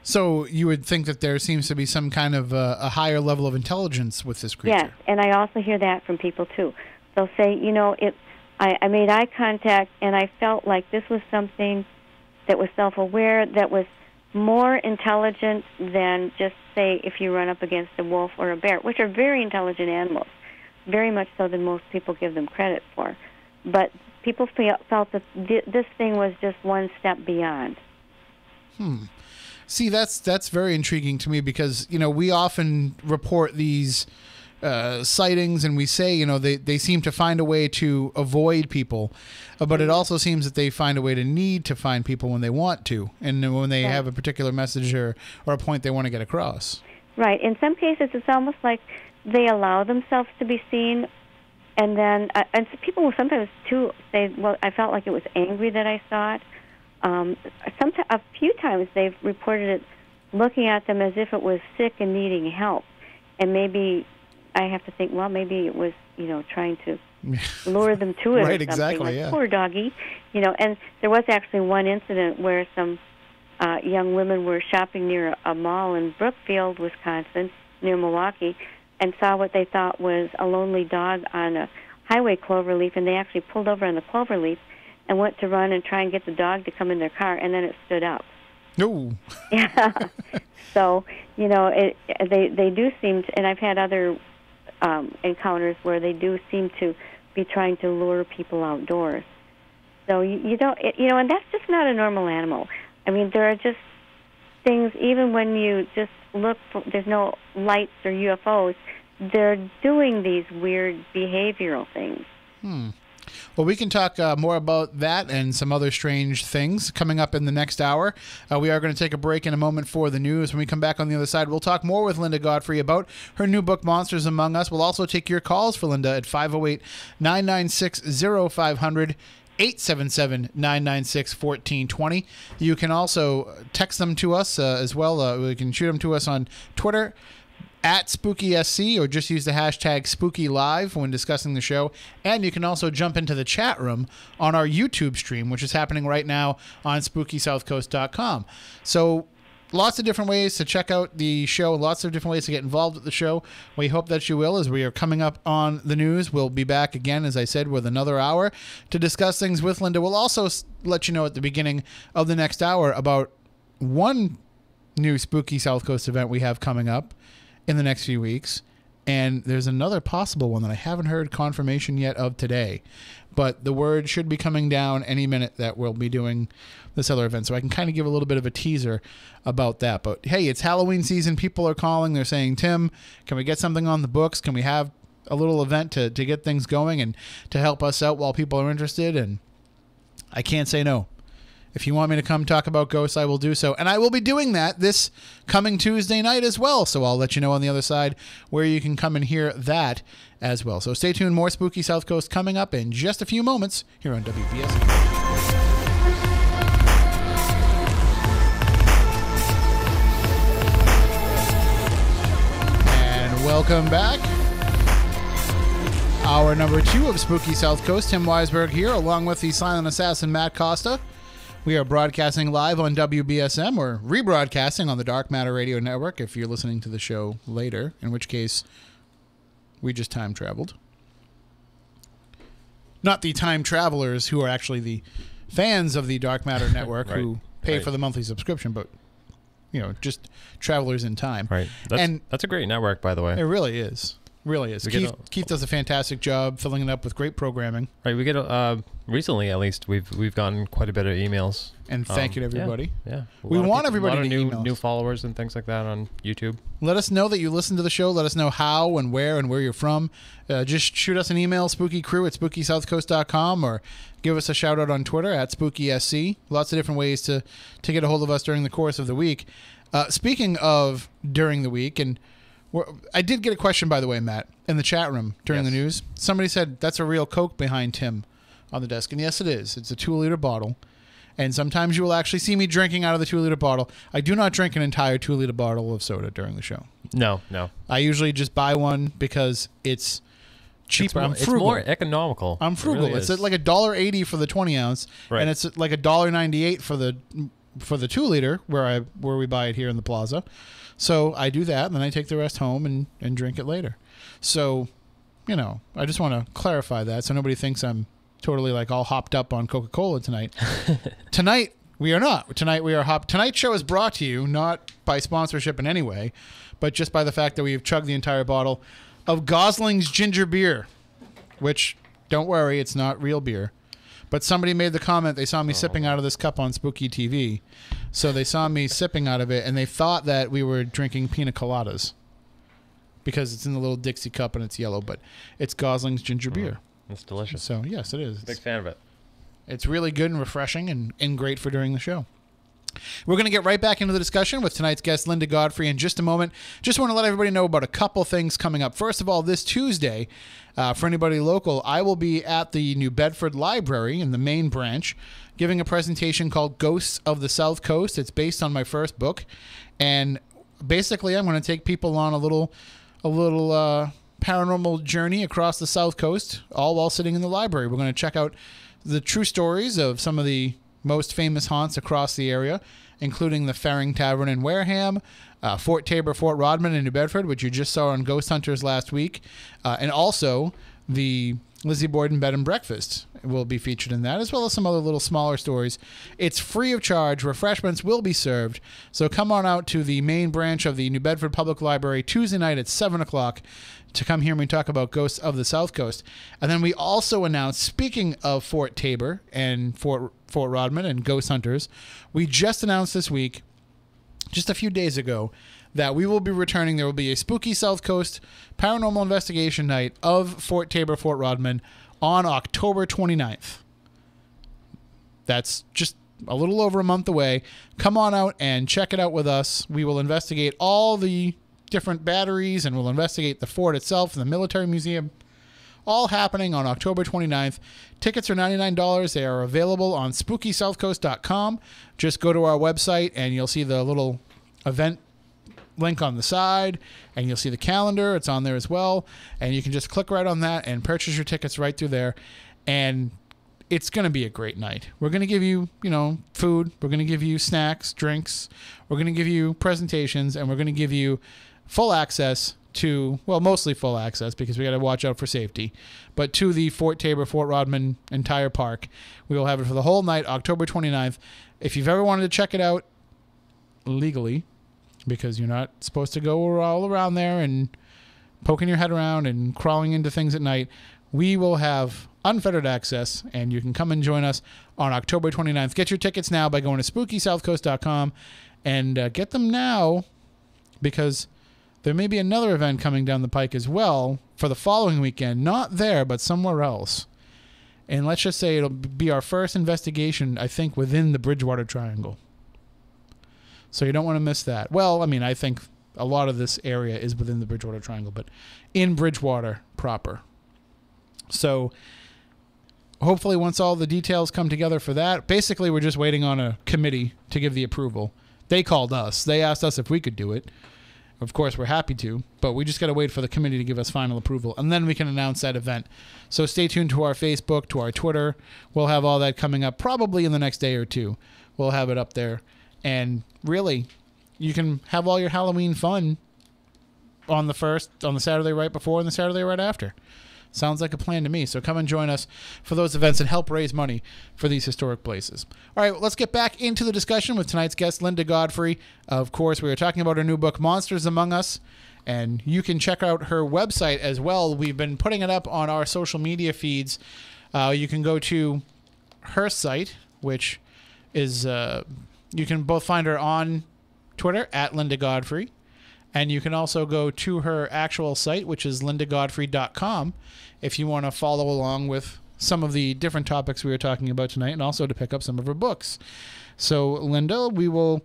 So you would think that there seems to be some kind of a higher level of intelligence with this creature.
Yes, and I also hear that from people, too. They'll say, I made eye contact, and I felt like this was something that was self-aware, that was more intelligent than just, say, if you run up against a wolf or a bear, which are very intelligent animals, very much so than most people give them credit for. But people felt that this thing was just one step beyond.
See, that's very intriguing to me because, we often report these sightings and we say, they seem to find a way to avoid people, but it also seems that they find a way to need to find people when they want to, and when they have a particular message or a point they want to get across.
Right. In some cases, it's almost like they allow themselves to be seen, and then and people will sometimes, too, say, well, I felt like it was angry that I saw it. A few times they've reported it looking at them as if it was sick and needing help, and maybe I have to think, well, maybe it was, trying to lure them to it,
right,
or something.
exactly,
like,
yeah.
Poor doggy, And there was actually one incident where some young women were shopping near a mall in Brookfield, Wisconsin, near Milwaukee, and saw what they thought was a lonely dog on a highway cloverleaf, and they actually pulled over on the cloverleaf and went to run and try and get the dog to come in their car, and then it stood up.
No.
Yeah. So, they do seem to, and I've had other encounters where they do seem to be trying to lure people outdoors. So you don't, and that's just not a normal animal. I mean, there are just things, even when you just look, there's no lights or UFOs, they're doing these weird behavioral things.
Well, we can talk more about that and some other strange things coming up in the next hour. We are going to take a break in a moment for the news. When we come back on the other side, we'll talk more with Linda Godfrey about her new book, Monsters Among Us. We'll also take your calls for Linda at 508-996-0500. 877-996-1420. You can also text them to us as well. We can shoot them to us on Twitter at SpookySC, or just use the hashtag SpookyLive when discussing the show. And you can also jump into the chat room on our YouTube stream, which is happening right now on SpookySouthCoast.com. So lots of different ways to check out the show, lots of different ways to get involved with the show. We hope that you will, as we are coming up on the news. We'll be back again, as I said, with another hour to discuss things with Linda. We'll also let you know at the beginning of the next hour about one new Spooky South Coast event we have coming up in the next few weeks. And there's another possible one that I haven't heard confirmation yet of today. But the word should be coming down any minute that we'll be doing this other event. So I can kind of give a little bit of a teaser about that. But hey, it's Halloween season. People are calling. They're saying, Tim, can we get something on the books? Can we have a little event to get things going and to help us out while people are interested? And I can't say no. If you want me to come talk about ghosts, I will do so. And I will be doing that this coming Tuesday night as well. So I'll let you know on the other side where you can come and hear that as well. So stay tuned. More Spooky South Coast coming up in just a few moments here on WBS. And welcome back. Hour number 2 of Spooky South Coast. Tim Weisberg here, along with the silent assassin, Matt Costa. We are broadcasting live on WBSM. We're rebroadcasting on the Dark Matter Radio Network if you're listening to the show later, in which case we just time traveled. Not the time travelers who are actually the fans of the Dark Matter Network
Right,
who pay
right.
for the monthly subscription, but, you know, just travelers in time.
Right. That's a great network, by the way.
It really is. Really is. Keith does a fantastic job filling it up with great programming.
Right. We get recently, at least, we've gotten quite a bit of emails.
And thank you to everybody.
Yeah.
We want everybody
a lot
to
of
email
new
us.
followers and things like that on YouTube.
Let us know that you listen to the show. Let us know how and where you're from. Just shoot us an email, spookycrew@spookysouthcoast.com, or give us a shout out on Twitter @SpookySC. Lots of different ways to get a hold of us during the course of the week. Speaking of during the week, and I did get a question, by the way, Matt, in the chat room during the news. Somebody said, that's a real Coke behind Tim on the desk. And yes, it is. It's a 2-liter bottle. And sometimes you will actually see me drinking out of the 2-liter bottle. I do not drink an entire 2-liter bottle of soda during the show.
No.
I usually just buy one because it's cheaper. I'm frugal.
It's more economical.
I'm frugal.
It really
It's
is.
like $1.80 for the 20 ounce.
Right.
And it's like $1.98 for the 2-liter where we buy it here in the plaza. So I do that, and then I take the rest home and drink it later. So, you know, I just want to clarify that so nobody thinks I'm totally like all hopped up on Coca-Cola tonight. Tonight, we are not. Tonight, we are hopped. Tonight's show is brought to you not by sponsorship in any way, but just by the fact that we've chugged the entire bottle of Gosling's ginger beer, which, don't worry, it's not real beer. But somebody made the comment, they saw me sipping out of this cup on Spooky TV. So they saw me sipping out of it, and they thought that we were drinking pina coladas because it's in the little Dixie cup and it's yellow, but it's Gosling's ginger beer.
It's delicious.
So, yes, it is.
Big fan of it.
It's really good and refreshing and great for during the show. We're going to get right back into the discussion with tonight's guest, Linda Godfrey, in just a moment. Just want to let everybody know about a couple things coming up. First of all, this Tuesday, for anybody local, I will be at the New Bedford Library in the main branch giving a presentation called Ghosts of the South Coast. It's based on my first book. And basically, I'm going to take people on a little paranormal journey across the South Coast, all while sitting in the library. We're going to check out the true stories of some of the most famous haunts across the area, including the Ferring Tavern in Wareham, Fort Taber, Fort Rodman in New Bedford, which you just saw on Ghost Hunters last week, and also the Lizzie Borden Bed and Breakfast will be featured in that, as well as some other little smaller stories. It's free of charge. Refreshments will be served. So come on out to the main branch of the New Bedford Public Library Tuesday night at 7 o'clock to come hear me talk about Ghosts of the South Coast. And then we also announced, speaking of Fort Taber and Fort Rodman and Ghost Hunters, we just announced this week, just a few days ago, that we will be returning. There will be a Spooky South Coast Paranormal Investigation Night of Fort Taber, Fort Rodman on October 29th. That's just a little over a month away. Come on out and check it out with us. We will investigate all the different batteries, and we'll investigate the fort itself and the military museum. All happening on October 29th. Tickets are $99. They are available on SpookySouthCoast.com. Just go to our website, and you'll see the little event link on the side, and you'll see the calendar. It's on there as well, and you can just click right on that and purchase your tickets right through there. And it's going to be a great night. We're going to give you, food. We're going to give you snacks, drinks. We're going to give you presentations, and we're going to give you full access to, well, mostly full access because we got to watch out for safety, but to the Fort Taber, Fort Rodman entire park. We will have it for the whole night, October 29th. If you've ever wanted to check it out legally, because you're not supposed to go all around there and poking your head around and crawling into things at night, we will have unfettered access, and you can come and join us on October 29th. Get your tickets now by going to SpookySouthCoast.com and get them now, because there may be another event coming down the pike as well for the following weekend. Not there, but somewhere else. And let's just say it'll be our first investigation, I think, within the Bridgewater Triangle. So you don't want to miss that. Well, I mean, I think a lot of this area is within the Bridgewater Triangle, but in Bridgewater proper. So hopefully once all the details come together for that, basically we're just waiting on a committee to give the approval. They called us. They asked us if we could do it. Of course, we're happy to, but we just got to wait for the committee to give us final approval, and then we can announce that event. So stay tuned to our Facebook, to our Twitter. We'll have all that coming up probably in the next day or two. We'll have it up there. And really, you can have all your Halloween fun on the Saturday right before and the Saturday right after. Sounds like a plan to me. So come and join us for those events and help raise money for these historic places. All right, let's get back into the discussion with tonight's guest, Linda Godfrey. Of course, we are talking about her new book, Monsters Among Us, and you can check out her website as well. We've been putting it up on our social media feeds. You can go to her site, which is, you can both find her on Twitter, at Linda Godfrey. And you can also go to her actual site, which is lindagodfrey.com, if you want to follow along with some of the different topics we were talking about tonight, and also to pick up some of her books. So, Linda, we will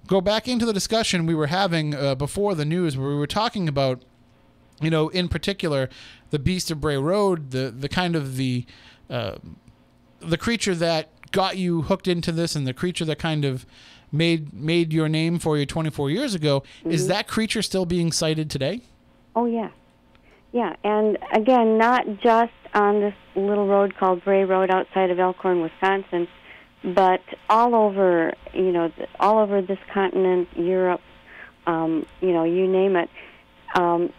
go back into the discussion we were having before the news, where we were talking about, you know, in particular, the Beast of Bray Road, the kind of the creature that got you hooked into this, and the creature that kind of made your name for you 24 years ago. Mm-hmm. Is that creature still being sighted today?
Oh, yeah. Yeah, and again, not just on this little road called Bray Road outside of Elkhorn, Wisconsin, but all over, you know, all over this continent, Europe, you know, you name it. And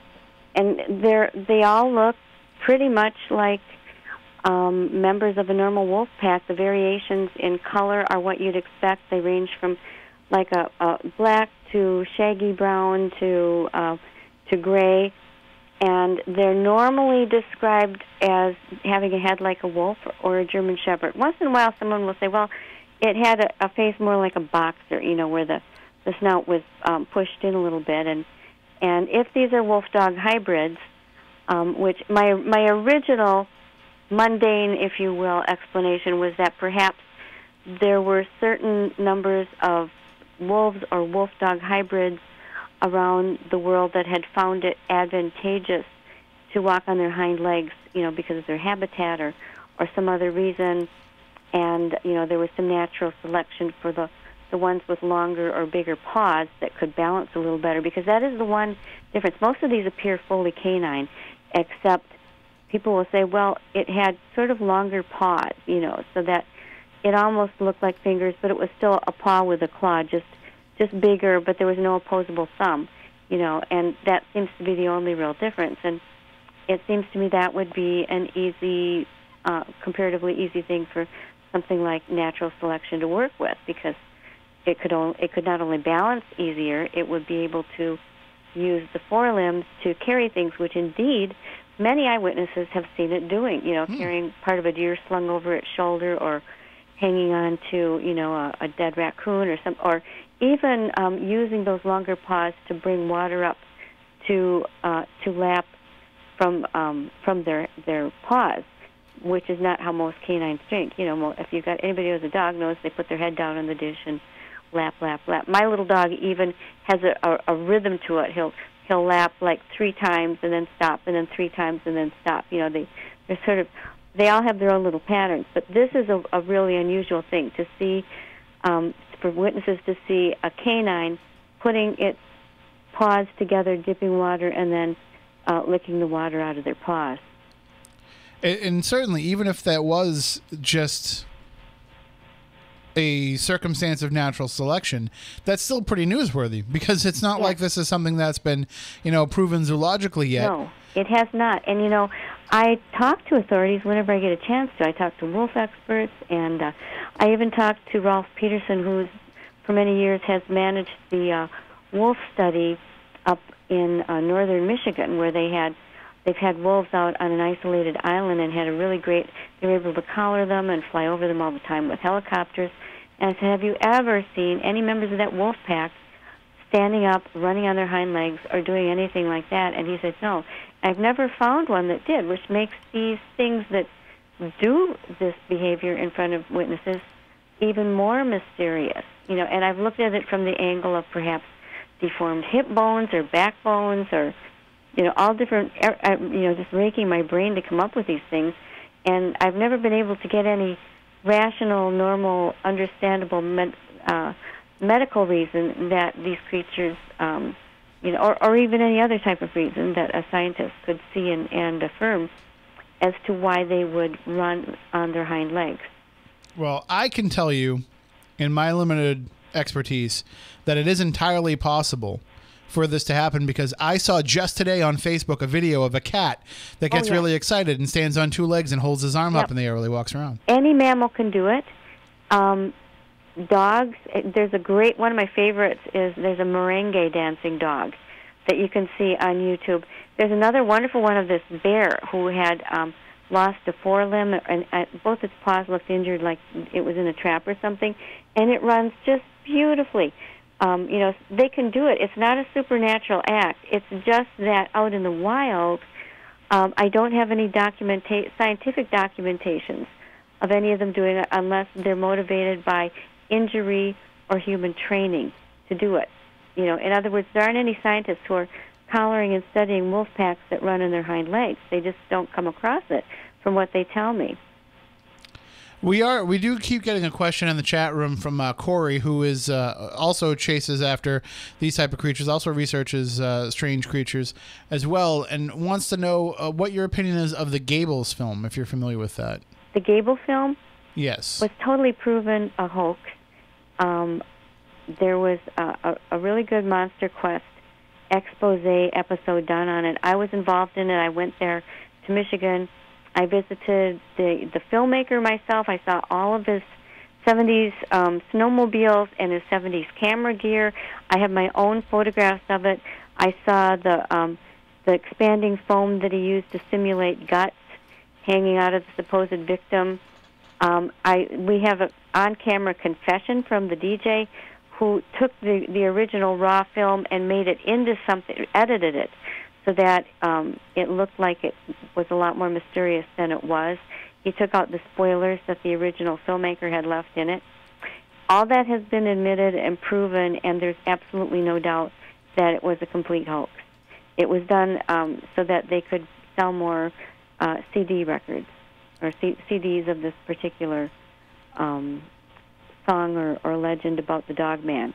they all look pretty much like members of a normal wolf pack. The variations in color are what you'd expect. They range from like a black to shaggy brown to gray, and they're normally described as having a head like a wolf or a German Shepherd. Once in a while, someone will say, "Well, it had a face more like a boxer," you know, where the snout was pushed in a little bit. And if these are wolf dog hybrids, which my original mundane, if you will, explanation was that perhaps there were certain numbers of wolves or wolf dog hybrids around the world that had found it advantageous to walk on their hind legs, you know, because of their habitat or some other reason. And, you know, there was some natural selection for the ones with longer or bigger paws that could balance a little better, because that is the one difference. Most of these appear fully canine, except people will say, well, it had sort of longer paws, you know, so that it almost looked like fingers, but it was still a paw with a claw, just bigger, but there was no opposable thumb, you know, and that seems to be the only real difference. And it seems to me that would be an easy, comparatively easy thing for something like natural selection to work with, because it could not only balance easier, it would be able to use the forelimbs to carry things, which indeed many eyewitnesses have seen it doing, you know, carrying part of a deer slung over its shoulder, or hanging on to, you know, a dead raccoon or even using those longer paws to bring water up to lap from their paws, which is not how most canines drink. You know, if you've got anybody who has a dog knows they put their head down on the dish and lap, lap, lap. My little dog even has a rhythm to it. He'll lap like 3 times and then stop, and then 3 times and then stop. You know, they all have their own little patterns. But this is a really unusual thing to see, for witnesses to see a canine putting its paws together, dipping water, and then licking the water out of their paws.
And certainly, even if that was just a circumstance of natural selection, that's still pretty newsworthy, because it's not like this is something that's been, you know, proven zoologically yet.
No, it has not. And, you know, I talk to authorities whenever I get a chance to. I talk to wolf experts, and I even talked to Rolf Peterson, who for many years has managed the wolf study up in northern Michigan, where they've had wolves out on an isolated island and had a really great, they were able to collar them and fly over them all the time with helicopters. And I said, have you ever seen any members of that wolf pack standing up, running on their hind legs, or doing anything like that? And he said, no, I've never found one that did, which makes these things that do this behavior in front of witnesses even more mysterious. And I've looked at it from the angle of perhaps deformed hip bones or back bones or, all different, just raking my brain to come up with these things. And I've never been able to get any rational, normal, understandable medical reason that these creatures, or even any other type of reason that a scientist could see and affirm as to why they would run on their hind legs.
Well, I can tell you, in my limited expertise, that it is entirely possible for this to happen, because I saw just today on Facebook a video of a cat that gets really excited and stands on two legs and holds his arm up in the air while he walks around.
Any mammal can do it. Dogs, there's a great, one of my favorites is there's a merengue dancing dog that you can see on YouTube. There's another wonderful one of this bear who had lost a forelimb, and both its paws looked injured like it was in a trap or something, and it runs just beautifully. They can do it. It's not a supernatural act. It's just that out in the wild, I don't have any scientific documentations of any of them doing it unless they're motivated by injury or human training to do it. In other words, there aren't any scientists who are collaring and studying wolf packs that run on their hind legs. They just don't come across it from what they tell me.
We do keep getting a question in the chat room from Corey, who is also chases after these type of creatures, also researches strange creatures as well, and wants to know what your opinion is of the Gables film, if you're familiar with that.
The Gable film?
Yes.
Was totally proven a hoax. There was a really good Monster Quest expose episode done on it. I was involved in it. I went there to Michigan. I visited the filmmaker myself. I saw all of his 70s snowmobiles and his 70s camera gear. I have my own photographs of it. I saw the expanding foam that he used to simulate guts hanging out of the supposed victim. We have an on-camera confession from the DJ who took the original raw film and made it into something, edited it, so that it looked like it was a lot more mysterious than it was. He took out the spoilers that the original filmmaker had left in it. All that has been admitted and proven, and there's absolutely no doubt that it was a complete hoax. It was done so that they could sell more CD records or CDs of this particular song or legend about the Dog Man.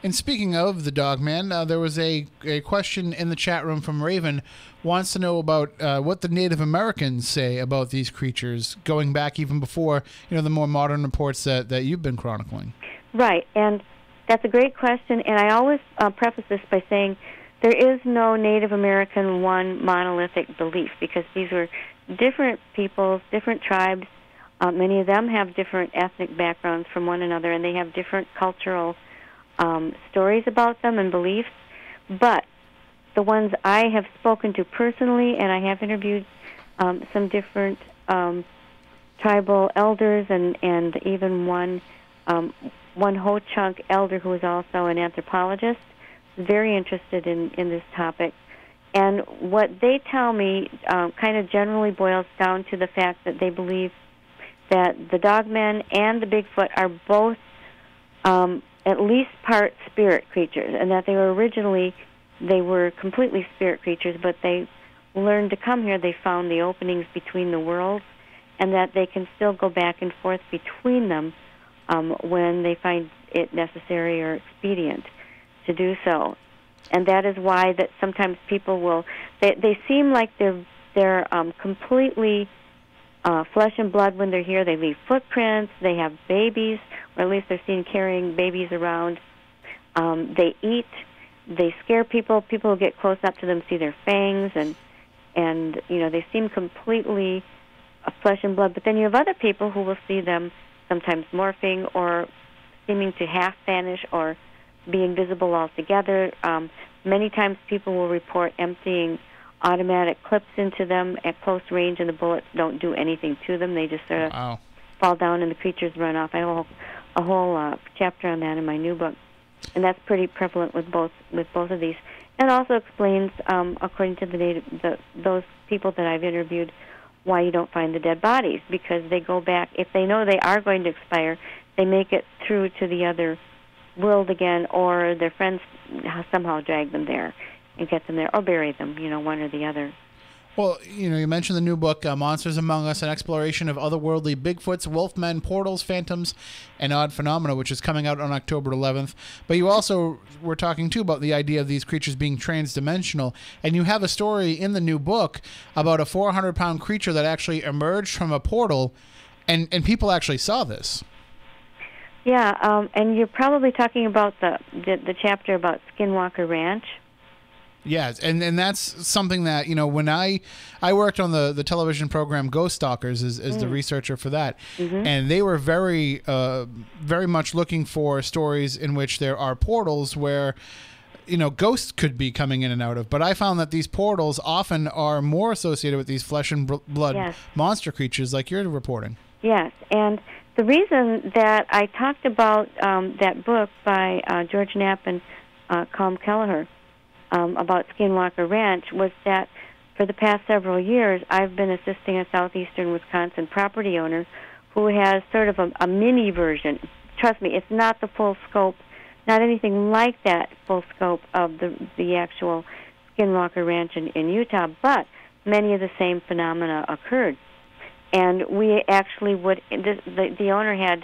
And speaking of the Dog Man, there was a question in the chat room from Raven, wants to know about what the Native Americans say about these creatures, going back even before the more modern reports that you've been chronicling.
Right, and that's a great question, and I always preface this by saying there is no Native American one monolithic belief, because these were different peoples, different tribes. Many of them have different ethnic backgrounds from one another, and they have different cultural stories about them and beliefs. But the ones I have spoken to personally, and I have interviewed some different tribal elders and even one Ho-Chunk elder who is also an anthropologist, very interested in this topic. And what they tell me kind of generally boils down to the fact that they believe that the Dogmen and the Bigfoot are both at least part spirit creatures, and that they were completely spirit creatures, but they learned to come here. They found the openings between the worlds, and that they can still go back and forth between them when they find it necessary or expedient to do so. And that is why that sometimes people will, they seem like they're completely flesh and blood when they're here. They leave footprints. They have babies, or at least they're seen carrying babies around. They eat. They scare people. People who get close up to them see their fangs, and they seem completely flesh and blood. But then you have other people who will see them sometimes morphing or seeming to half vanish or be invisible altogether. Many times people will report emptying automatic clips into them at close range, and the bullets don't do anything to them. They just sort of fall down, and the creatures run off. I have a whole chapter on that in my new book, and that's pretty prevalent with both of these. And also explains, according to those people that I've interviewed, why you don't find the dead bodies, because they go back. If they know they are going to expire, they make it through to the other world again, or their friends somehow drag them there and get them there, or bury them, one or the other.
Well, you mentioned the new book, Monsters Among Us, an exploration of otherworldly Bigfoots, wolfmen, portals, phantoms, and odd phenomena, which is coming out on October 11th. But you also were talking, too, about the idea of these creatures being transdimensional. And you have a story in the new book about a 400-pound creature that actually emerged from a portal, and people actually saw this.
Yeah, and you're probably talking about the chapter about Skinwalker Ranch.
Yes, and that's something that, when I worked on the television program Ghost Stalkers as the researcher for that, and they were very much looking for stories in which there are portals where, ghosts could be coming in and out of. But I found that these portals often are more associated with these flesh and blood monster creatures like you're reporting. Yes,
and the reason that I talked about that book by George Knapp and Colm Kelleher, about Skinwalker Ranch, was that for the past several years I've been assisting a southeastern Wisconsin property owner who has sort of a mini version. Trust me, it's not the full scope, not anything like that full scope of the actual Skinwalker Ranch in Utah, but many of the same phenomena occurred. And we actually the owner had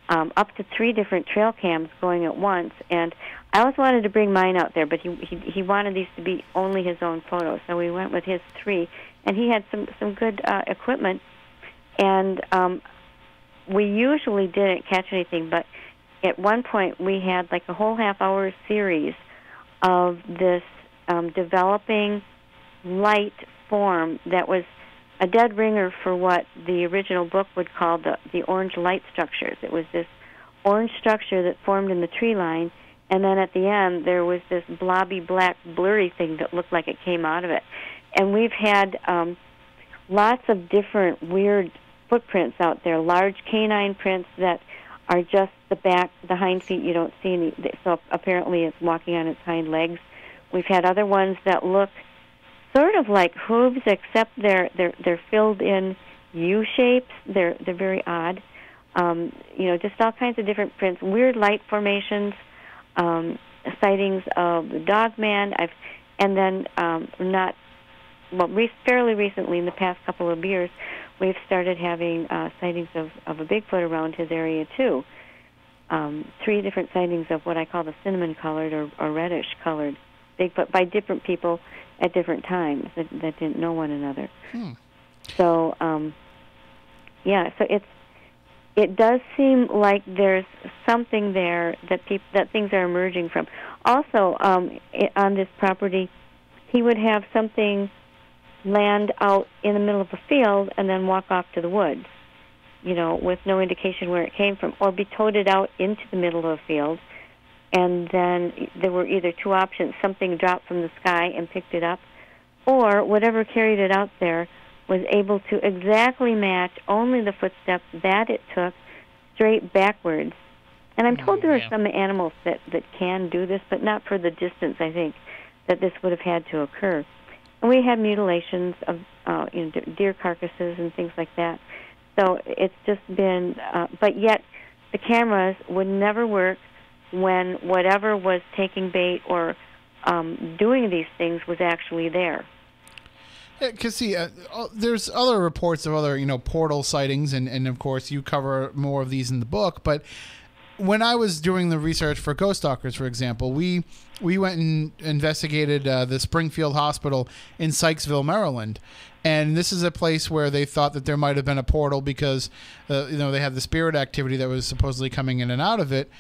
up to 3 different trail cams going at once, and I always wanted to bring mine out there, but he wanted these to be only his own photos, so we went with his 3, and he had some good equipment, and we usually didn't catch anything, but at one point we had like a whole half-hour series of this developing light form that was a dead ringer for what the original book would call the orange light structures. It was this orange structure that formed in the tree line, and then at the end there was this blobby black blurry thing that looked like it came out of it. And we've had lots of different weird footprints out there, large canine prints that are just the hind feet. You don't see any, so apparently it's walking on its hind legs. We've had other ones that look sort of like hooves, except they're filled in U shapes. They're very odd. Just all kinds of different prints, weird light formations, sightings of the Dogman. Fairly recently, in the past couple of years, we've started having sightings of a Bigfoot around his area too. 3 different sightings of what I call the cinnamon-colored or reddish-colored Bigfoot by different people at different times that didn't know one another. So, so it does seem like there's something there that things are emerging from. Also, on this property, he would have something land out in the middle of a field and then walk off to the woods, with no indication where it came from, or be toted out into the middle of a field. And then there were either 2 options: something dropped from the sky and picked it up, or whatever carried it out there was able to exactly match only the footsteps that it took straight backwards. And I'm told there are some animals that can do this, but not for the distance, I think, that this would have had to occur. And we had mutilations of deer carcasses and things like that. So it's just been, but yet the cameras would never work when whatever was taking bait or doing these things was actually there.
Yeah, because see, there's other reports of other, portal sightings, and of course you cover more of these in the book. But when I was doing the research for Ghost Stalkers, for example, we went and investigated the Springfield Hospital in Sykesville, Maryland. And this is a place where they thought that there might have been a portal because, they had the spirit activity that was supposedly coming in and out of it.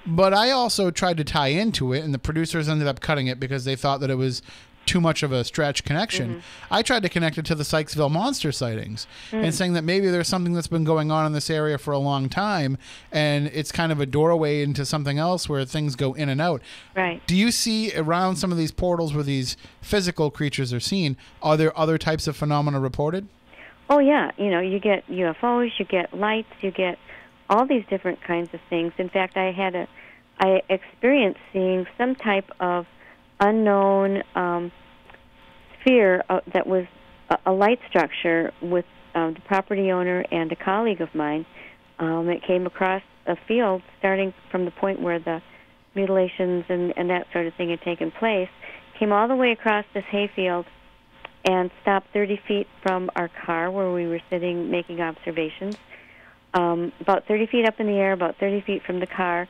But I also tried to tie into it, and the producers ended up cutting it because they thought that it was too much of a stretch connection. I tried to connect it to the Sykesville monster sightings and saying that maybe there's something that's been going on in this area for a long time, and it's kind of a doorway into something else where things go in and out.
Right.
Do you see around some of these portals where these physical creatures are seen, are there other types of phenomena reported?
Oh, yeah. You get UFOs, you get lights, you get all these different kinds of things. In fact, I experienced seeing some type of unknown sphere that was a light structure with the property owner and a colleague of mine. It came across a field starting from the point where the mutilations and that sort of thing had taken place, came all the way across this hayfield and stopped 30 feet from our car where we were sitting making observations, about 30 feet up in the air, about 30 feet from the car,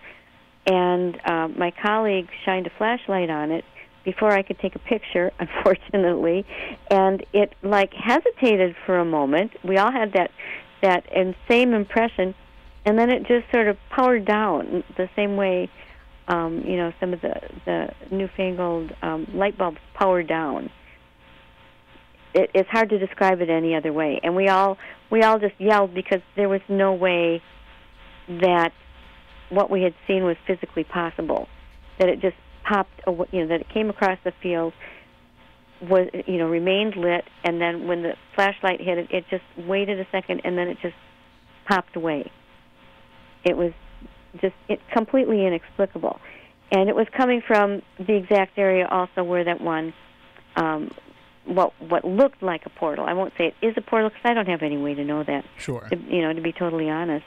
and my colleague shined a flashlight on it before I could take a picture, unfortunately, and it like hesitated for a moment. We all had that same impression, and then it just sort of powered down the same way, some of the newfangled light bulbs power down. It's hard to describe it any other way, and we all just yelled because there was no way that what we had seen was physically possible. That it just popped, that it came across the field, was remained lit, and then when the flashlight hit it, it just waited a second, and then it just popped away. It was just completely inexplicable, and it was coming from the exact area also where that one, what looked like a portal. I won't say it is a portal because I don't have any way to know that.
Sure.
To be totally honest,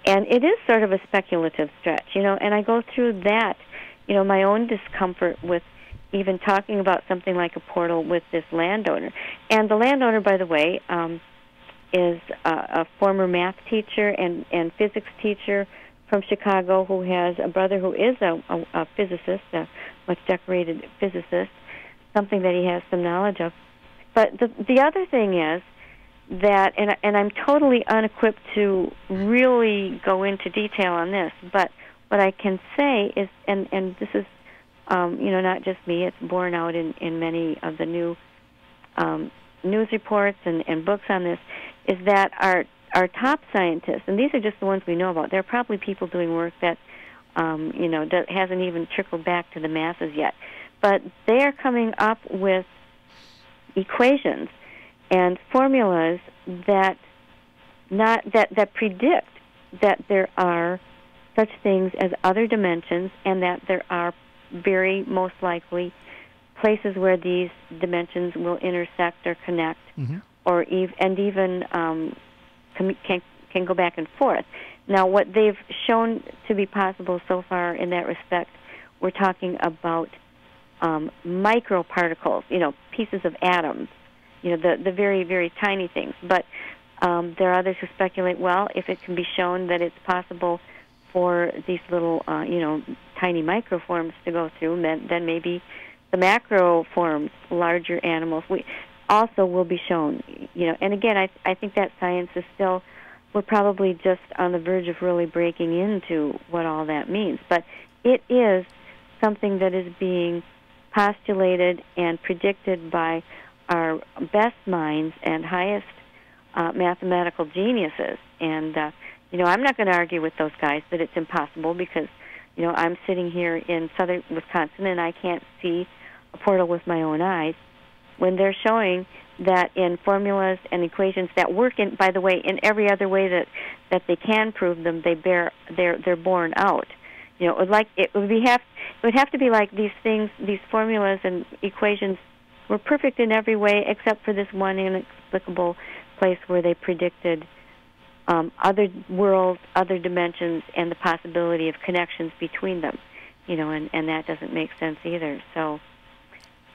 and it is sort of a speculative stretch, and I go through that, my own discomfort with even talking about something like a portal with this landowner. And the landowner, by the way, is a former math teacher and physics teacher from Chicago who has a brother who is a physicist, a much decorated physicist, something that he has some knowledge of. But the other thing is that, and I'm totally unequipped to really go into detail on this, but what I can say is, and this is, not just me, it's borne out in many of the new news reports and books on this, is that our top scientists, and these are just the ones we know about, there are probably people doing work that, that hasn't even trickled back to the masses yet, but they are coming up with equations and formulas that predict that there are such things as other dimensions, and that there are very most likely places where these dimensions will intersect or connect, or even can go back and forth. Now, what they've shown to be possible so far in that respect, we're talking about microparticles, pieces of atoms, the very, very tiny things. But there are others who speculate, well, if it can be shown that it's possible for these little, tiny microforms to go through, then maybe the macro forms, larger animals, also will be shown. And again, I think that science is still, we're probably just on the verge of really breaking into what all that means. But it is something that is being postulated and predicted by our best minds and highest mathematical geniuses. And I'm not going to argue with those guys that it's impossible because, I'm sitting here in southern Wisconsin and I can't see a portal with my own eyes, when they're showing that in formulas and equations that work in, by the way, in every other way that they can prove them, they're borne out. It would have to be like these things, these formulas and equations were perfect in every way except for this one inexplicable place where they predicted other worlds, other dimensions, and the possibility of connections between them, and that doesn't make sense either. So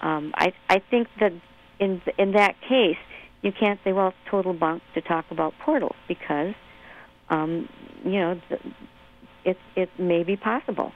I think that in that case, you can't say, well, it's total bunk to talk about portals because, it may be possible.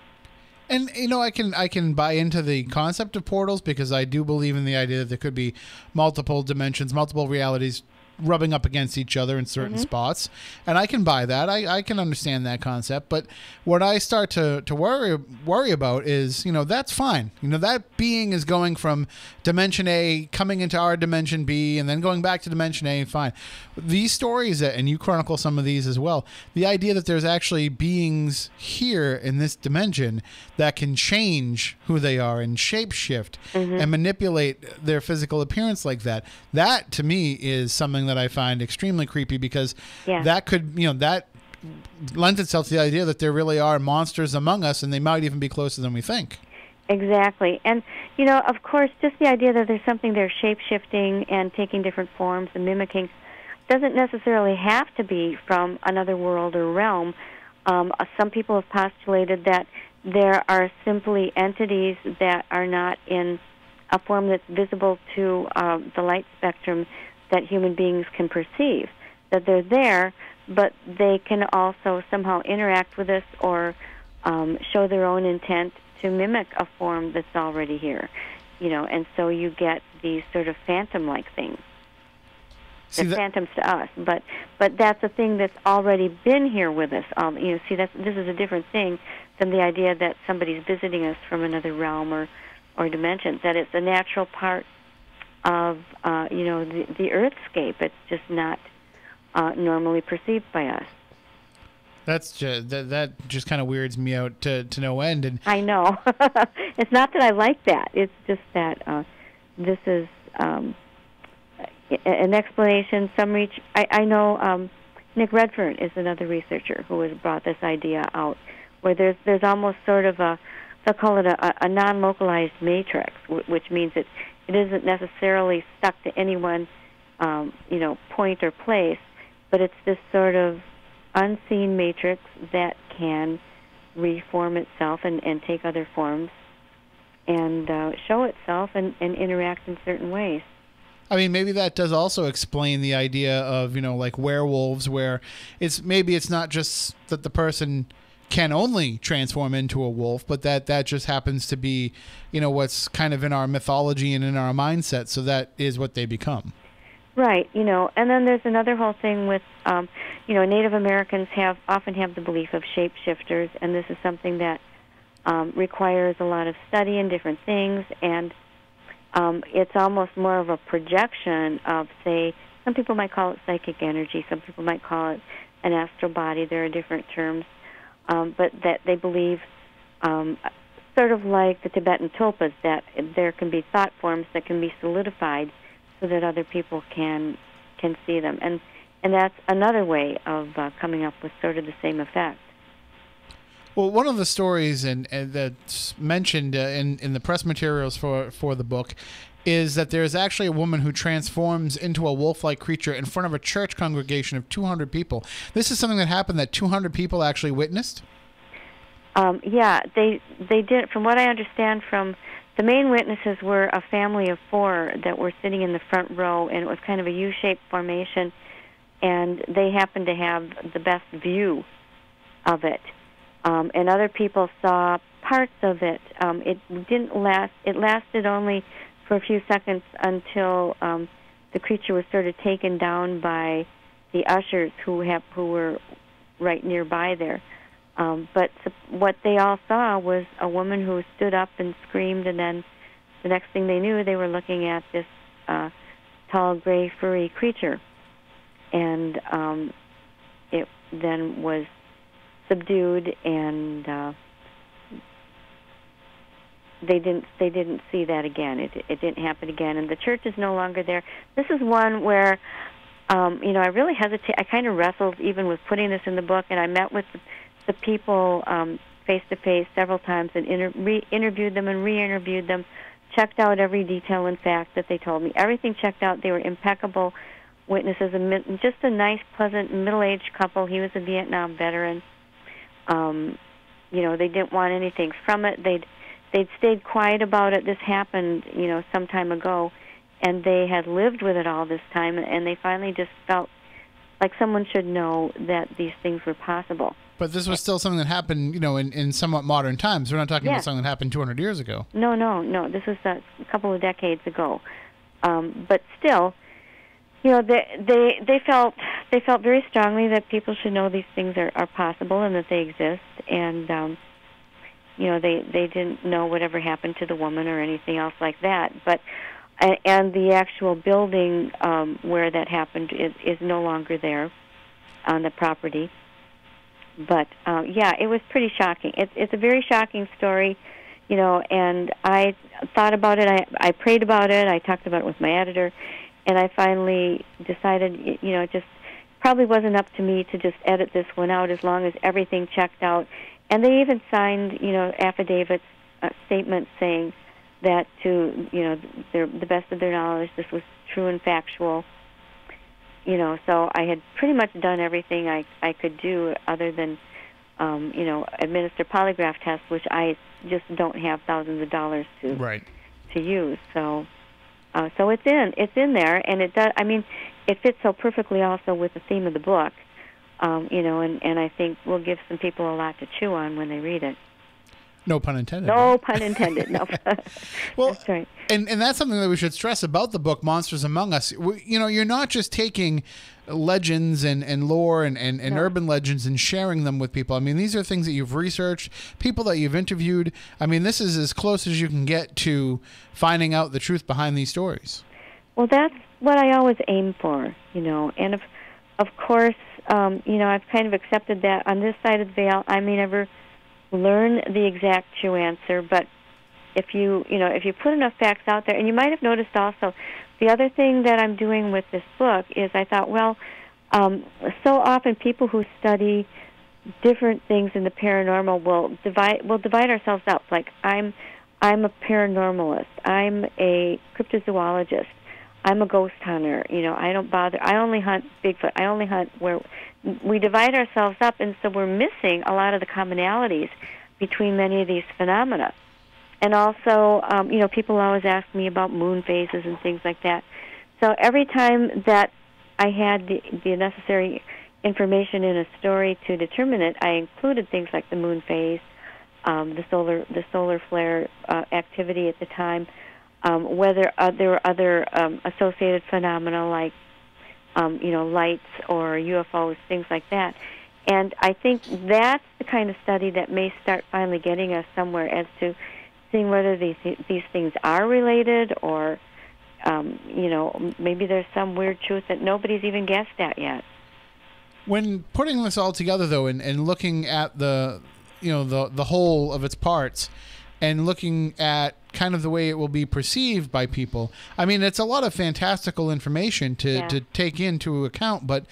And I can buy into the concept of portals because I do believe in the idea that there could be multiple dimensions, multiple realities rubbing up against each other in certain spots, and I can buy that. I can understand that concept, but what I start to worry about is, that's fine. That being is going from dimension A, coming into our dimension B, and then going back to dimension A, fine. These stories, and you chronicle some of these as well, the idea that there's actually beings here in this dimension that can change who they are and shapeshift and manipulate their physical appearance like that to me is something that I find extremely creepy because that could, that lends itself to the idea that there really are monsters among us and they might even be closer than we think.
Exactly. And, of course, just the idea that there's something there shape-shifting and taking different forms and mimicking doesn't necessarily have to be from another world or realm. Some people have postulated that there are simply entities that are not in a form that's visible to the light spectrum that human beings can perceive, that they're there, but they can also somehow interact with us or show their own intent to mimic a form that's already here, and so you get these sort of phantom-like things. They're phantoms to us, but that's a thing that's already been here with us. This is a different thing than the idea that somebody's visiting us from another realm or dimension. That it's a natural part of the Earthscape. It's just not normally perceived by us.
That's just, that just kind of weirds me out to no end. And
I know. It's not that I like that. It's just that this is an explanation. I know Nick Redfern is another researcher who has brought this idea out, where there's almost sort of they'll call it a non-localized matrix, which means it isn't necessarily stuck to any one point or place, but it's this sort of unseen matrix that can reform itself and take other forms and show itself and interact in certain ways.
I mean, maybe that does also explain the idea of, like werewolves, where it's not just that the person can only transform into a wolf, but that just happens to be, what's kind of in our mythology and in our mindset, so that is what they become.
Right, and then there's another whole thing with, Native Americans often have the belief of shapeshifters, and this is something that requires a lot of study and different things, and it's almost more of a projection of, say, some people might call it psychic energy, some people might call it an astral body. There are different terms, but that they believe, sort of like the Tibetan tulpas, that there can be thought forms that can be solidified so that other people can see them. And that's another way of coming up with sort of the same effect.
Well, one of the stories and that's mentioned in the press materials for the book is that there's actually a woman who transforms into a wolf-like creature in front of a church congregation of 200 people. This is something that happened that 200 people actually witnessed?
Yeah, they did. From what I understand, from the main witnesses were a family of 4 that were sitting in the front row, and it was kind of a U-shaped formation, and they happened to have the best view of it. And other people saw parts of it. It didn't last. It lasted only for a few seconds until the creature was sort of taken down by the ushers who were right nearby there. But what they all saw was a woman who stood up and screamed, and then the next thing they knew, they were looking at this tall, gray, furry creature. And it then was subdued, and they didn't see that again. It didn't happen again, and the church is no longer there. This is one where I really hesitate. I kind of wrestled even with putting this in the book, and I met with the people face to face several times and interviewed them and re-interviewed them, checked out every detail and fact that they told me. Everything checked out. They were impeccable witnesses, and just a nice, pleasant, middle-aged couple. He was a Vietnam veteran. They didn't want anything from it. They'd stayed quiet about it. This happened, some time ago, and they had lived with it all this time, and they finally just felt like someone should know that these things were possible.
But this was still something that happened, in somewhat modern times. We're not talking about something that happened 200 years ago.
No. This was a couple of decades ago. But still, they felt very strongly that people should know these things are possible and that they exist. And they didn't know whatever happened to the woman or anything else like that. But and the actual building where that happened is no longer there on the property. But it was pretty shocking. It's a very shocking story, and I thought about it. I prayed about it. I talked about it with my editor, and I finally decided, it just probably wasn't up to me to just edit this one out as long as everything checked out. And they even signed, affidavits statements saying that to, the best of their knowledge, this was true and factual. So I had pretty much done everything I could do other than, administer polygraph tests, which I just don't have thousands of dollars to use. So it's in there, and it does. I mean, it fits so perfectly also with the theme of the book, and I think will give some people a lot to chew on when they read it.
No pun intended.
No pun intended. No.
Well,
that's right.
And that's something that we should stress about the book Monsters Among Us. You're not just taking legends and lore and urban legends and sharing them with people. I mean, these are things that you've researched, people that you've interviewed. I mean, this is as close as you can get to finding out the truth behind these stories.
Well, that's what I always aim for, and of course, I've kind of accepted that on this side of the veil. I may never learn the exact true answer, but if you put enough facts out there, and you might have noticed also, the other thing that I'm doing with this book is I thought, so often people who study different things in the paranormal will divide ourselves up. Like I'm a paranormalist, I'm a cryptozoologist, I'm a ghost hunter. I don't bother. I only hunt Bigfoot. I only hunt where we divide ourselves up, and so we're missing a lot of the commonalities between many of these phenomena. And also, people always ask me about moon phases and things like that. So every time that I had the necessary information in a story to determine it, I included things like the moon phase, the solar flare activity at the time, whether there were other associated phenomena like lights or UFOs, things like that. And I think that's the kind of study that may start finally getting us somewhere as to seeing whether these things are related, or maybe there's some weird truth that nobody's even guessed at yet.
When putting this all together, though, and looking at the whole of its parts, and looking at kind of the way it will be perceived by people, I mean, it's a lot of fantastical information to take into account. But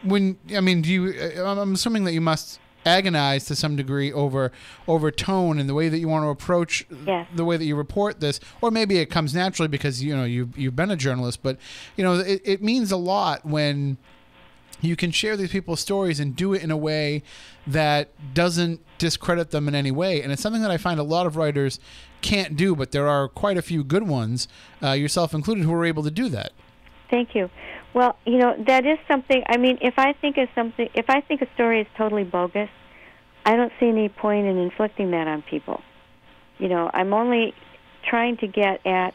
I'm assuming that you must agonize to some degree over tone and the way that you want to approach the way that you report this, or maybe it comes naturally because you've been a journalist. But it means a lot when you can share these people's stories and do it in a way that doesn't discredit them in any way. And it's something that I find a lot of writers can't do, but there are quite a few good ones, yourself included, who are able to do that.
Thank you. Well, that is something. I mean, if I think a story is totally bogus, I don't see any point in inflicting that on people. I'm only trying to get at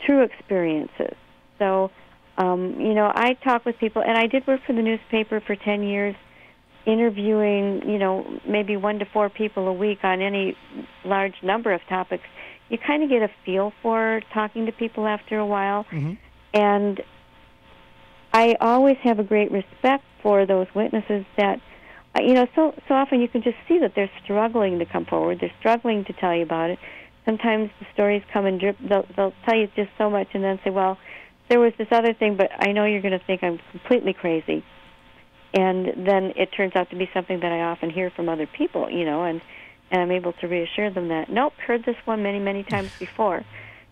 true experiences. So, I talk with people, and I did work for the newspaper for 10 years, interviewing, maybe 1 to 4 people a week on any large number of topics. You kind of get a feel for talking to people after a while. Mm-hmm. And I always have a great respect for those witnesses that, so often you can just see that they're struggling to come forward. They're struggling to tell you about it. Sometimes the stories come and drip. They'll tell you just so much and then say, well, there was this other thing, but I know you're going to think I'm completely crazy. And then it turns out to be something that I often hear from other people, and I'm able to reassure them that, nope, heard this one many, many times before.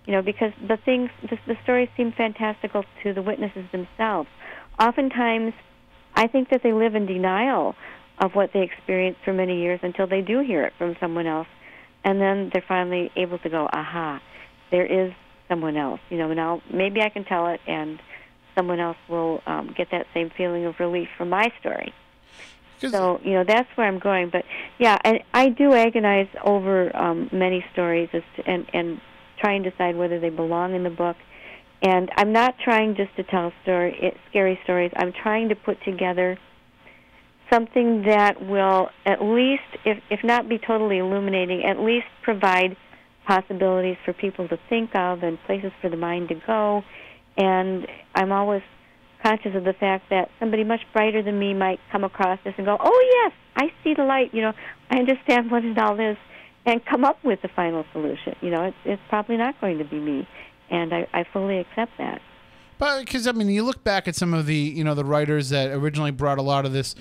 Because the stories seem fantastical to the witnesses themselves. Oftentimes, I think that they live in denial of what they experienced for many years until they do hear it from someone else. And then they're finally able to go, aha, there is someone else. Now maybe I can tell it, and someone else will get that same feeling of relief from my story. So, that's where I'm going. But, yeah, and I do agonize over many stories and try and decide whether they belong in the book. And I'm not trying just to tell scary stories. I'm trying to put together something that will at least, if not be totally illuminating, at least provide possibilities for people to think of and places for the mind to go. And I'm always conscious of the fact that somebody much brighter than me might come across this and go, oh, yes, I see the light. I understand what it all is, and come up with the final solution. It's probably not going to be me, and I fully accept that.
But because I mean, you look back at some of the the writers that originally brought a lot of this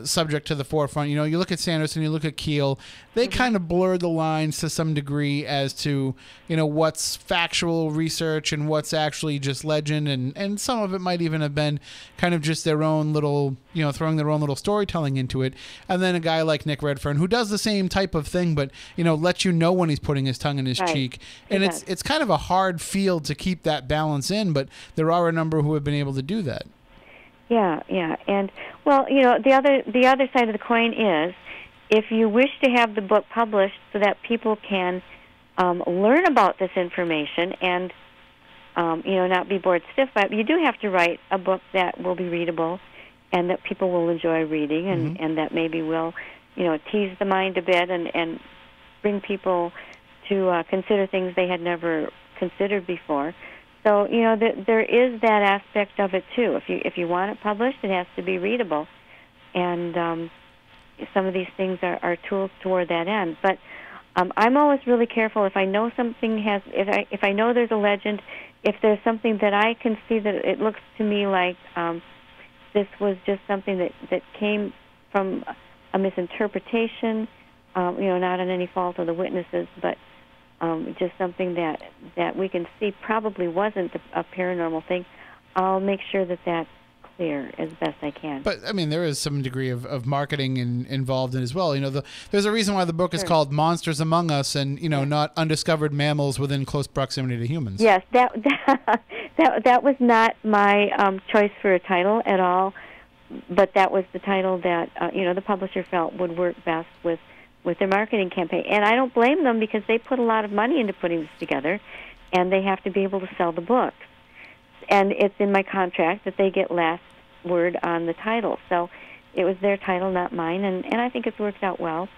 subject to the forefront. You look at Sanderson, you look at Keel. They kind of blurred the lines to some degree as to what's factual research and what's actually just legend, and some of it might even have been kind of just their own little throwing their own little storytelling into it. And then a guy like Nick Redfern, who does the same type of thing, but lets you know when he's putting his tongue in his cheek. And it's kind of a hard field to keep that balance in, but there are a number who have been able to do that.
Yeah, and well, the other side of the coin is, if you wish to have the book published so that people can learn about this information and not be bored stiff by it, you do have to write a book that will be readable and that people will enjoy reading, and that maybe will tease the mind a bit and bring people to consider things they had never considered before. So there is that aspect of it too. If you want it published, it has to be readable, and some of these things are tools toward that end. But I'm always really careful if I know something has if I know there's a legend, if there's something that I can see that it looks to me like this was just something that came from a misinterpretation, not on any fault of the witnesses, but just something that we can see probably wasn't a paranormal thing, I'll make sure that that's clear as best I can.
But, I mean, there is some degree of marketing involved in it as well. There's a reason why the book is called Monsters Among Us and, not undiscovered mammals within close proximity to humans.
Yes, that was not my choice for a title at all, but that was the title that, the publisher felt would work best with their marketing campaign. And I don't blame them, because they put a lot of money into putting this together, and they have to be able to sell the books. And it's in my contract that they get last word on the title. So it was their title, not mine, and I think it's worked out well.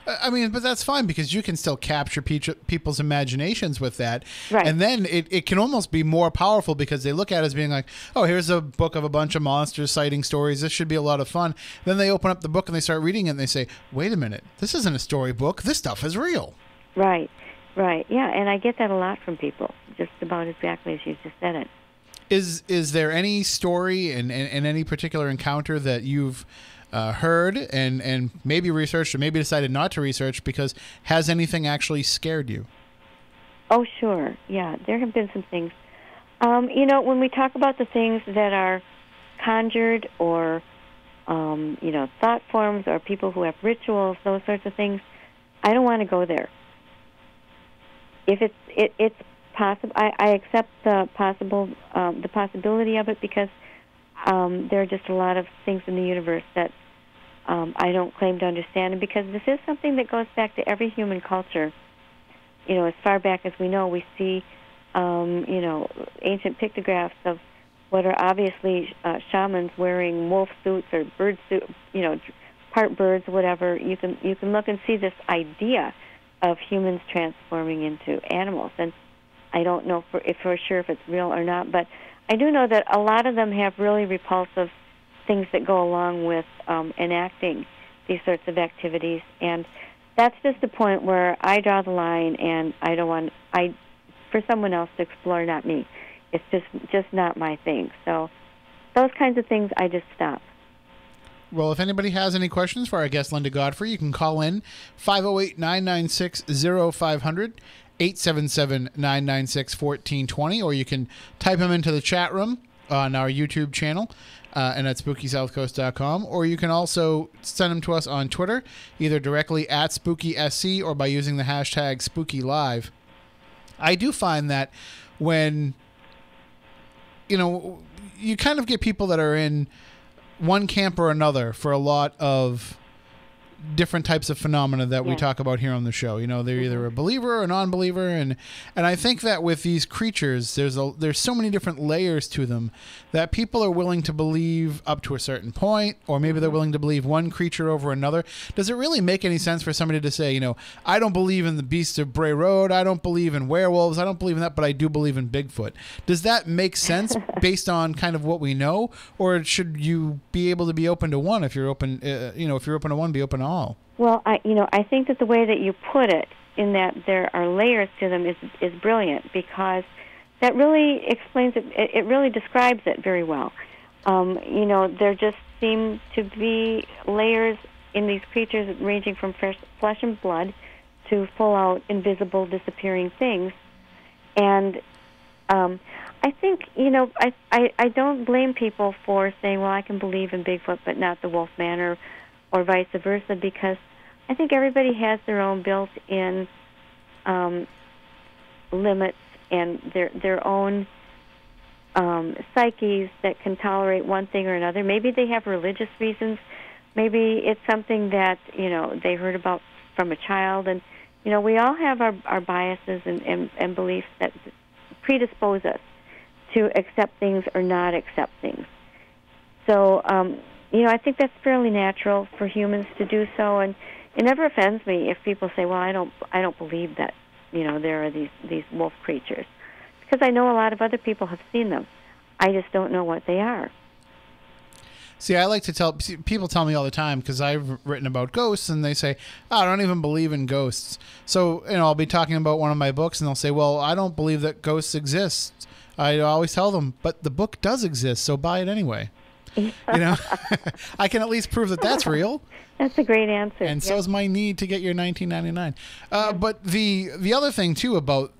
I mean, but that's fine, because you can still capture people's imaginations with that.
Right.
And then it can almost be more powerful, because they look at it as being like, oh, here's a book of a bunch of monster sighting stories. This should be a lot of fun. Then they open up the book and they start reading it and they say, wait a minute, this isn't a storybook. This stuff is real.
Right. Yeah, and I get that a lot from people, just about exactly as you just said it.
Is there any story and any particular encounter that you've heard and maybe researched or maybe decided not to research because has anything actually scared you?
Oh, sure. Yeah, there have been some things. When we talk about the things that are conjured or, thought forms or people who have rituals, those sorts of things, I don't want to go there. If it's possible, I accept the possibility of it, because there are just a lot of things in the universe that I don't claim to understand, and because this is something that goes back to every human culture. As far back as we know, we see, ancient pictographs of what are obviously shamans wearing wolf suits or bird suit, part birds, whatever. You can look and see this idea of humans transforming into animals, and I don't know for sure if it's real or not, but I do know that a lot of them have really repulsive things that go along with enacting these sorts of activities, and that's just the point where I draw the line, and I don't want for someone else to explore, not me. It's just not my thing. So those kinds of things, I just stop.
Well, if anybody has any questions for our guest, Linda Godfrey, you can call in 508-996-0500, 877-996-1420, or you can type them into the chat room on our YouTube channel and at SpookySouthCoast.com, or you can also send them to us on Twitter, either directly at SpookySC or by using the hashtag SpookyLive. I do find that when, you kind of get people that are in one camp or another for a lot of different types of phenomena that we talk about here on the show. They're either a believer or a non-believer, and I think that with these creatures, there's so many different layers to them that people are willing to believe up to a certain point, or maybe they're willing to believe one creature over another. Does it really make any sense for somebody to say, I don't believe in the beasts of Bray Road, I don't believe in werewolves, I don't believe in that, but I do believe in Bigfoot? Does that make sense based on kind of what we know, or should you be able to be open to one? If you're open, if you're open to one, be open to all.
Well, I think that the way that you put it, in that there are layers to them, is brilliant, because that really explains it. It really describes it very well. You know, there just seem to be layers in these creatures ranging from flesh and blood to full-out invisible disappearing things. And I think, you know, I don't blame people for saying, well, I can believe in Bigfoot but not the Wolfman, or vice versa, because I think everybody has their own built-in limits and their own psyches that can tolerate one thing or another. Maybe they have religious reasons. Maybe it's something that, you know, they heard about from a child. And, you know, we all have our biases and beliefs that predispose us to accept things or not accept things. So, you know, I think that's fairly natural for humans to do so. And it never offends me if people say, well, I don't believe that, you know, there are these wolf creatures. Because I know a lot of other people have seen them. I just don't know what they are.
See, I like to people tell me all the time, because I've written about ghosts, and they say, oh, I don't even believe in ghosts. So, you know, I'll be talking about one of my books, and they'll say, well, I don't believe that ghosts exist. I always tell them, but the book does exist, so buy it anyway. You know, I can at least prove that that's real.
That's a great answer.
And so is my need to get your $19.99. But the other thing too about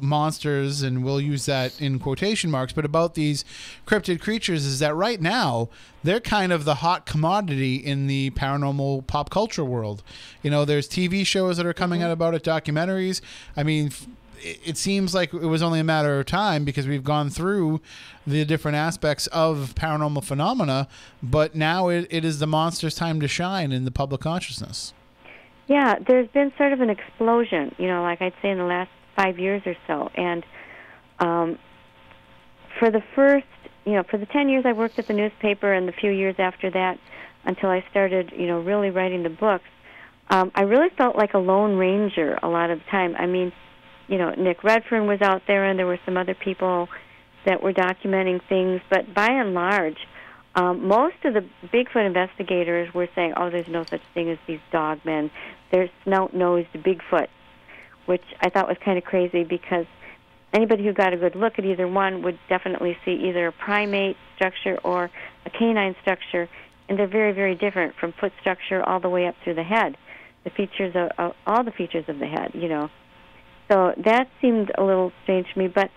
monsters, and we'll use that in quotation marks, but about these cryptid creatures is that right now they're kind of the hot commodity in the paranormal pop culture world. You know, there's TV shows that are coming out about it, documentaries. I mean, it seems like it was only a matter of time because we've gone through the different aspects of paranormal phenomena, but now it is the monster's time to shine in the public consciousness.
Yeah, there's been sort of an explosion, you know, like I'd say in the last 5 years or so. And for the 10 years I worked at the newspaper, and the few years after that until I started, you know, really writing the books, I really felt like a lone ranger a lot of the time. I mean, you know, Nick Redfern was out there, and there were some other people that were documenting things, but by and large, most of the Bigfoot investigators were saying, oh, there's no such thing as these dogmen. They're snout-nosed Bigfoot, which I thought was kind of crazy, because anybody who got a good look at either one would definitely see either a primate structure or a canine structure, and they're very, very different from foot structure all the way up through the head, the features of all the features of the head, you know. So that seemed a little strange to me, but,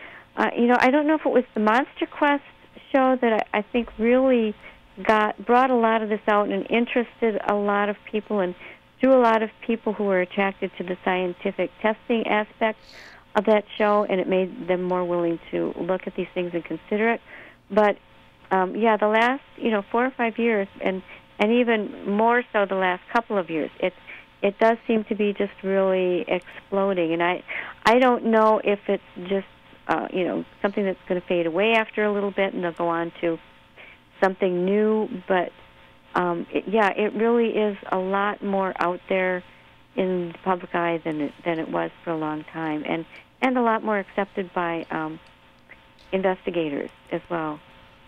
you know, I don't know if it was the Monster Quest show that I think really brought a lot of this out and interested a lot of people and drew a lot of people who were attracted to the scientific testing aspect of that show, and it made them more willing to look at these things and consider it. But, yeah, the last, you know, 4 or 5 years, and even more so the last couple of years, it does seem to be just really exploding. And I don't know if it's just, you know, something that's going to fade away after a little bit and they'll go on to something new. But, it really is a lot more out there in the public eye than it was for a long time, and a lot more accepted by investigators as well.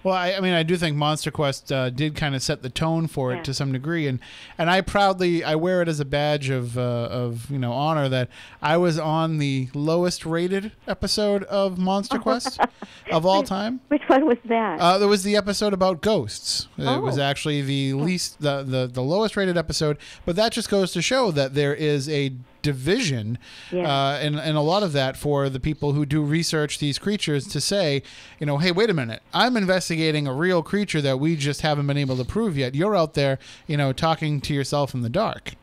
Well, I mean, I do think Monster Quest did kind of set the tone for it to some degree, and I proudly wear it as a badge of you know, honor that I was on the lowest rated episode of Monster Quest of all time.
Which one was that?
There was the episode about ghosts. It was actually the least the lowest rated episode, but that just goes to show that there is a division and a lot of that for the people who do research these creatures to say, you know, hey, wait a minute, I'm investigating a real creature that we just haven't been able to prove yet. You're out there, you know, talking to yourself in the dark.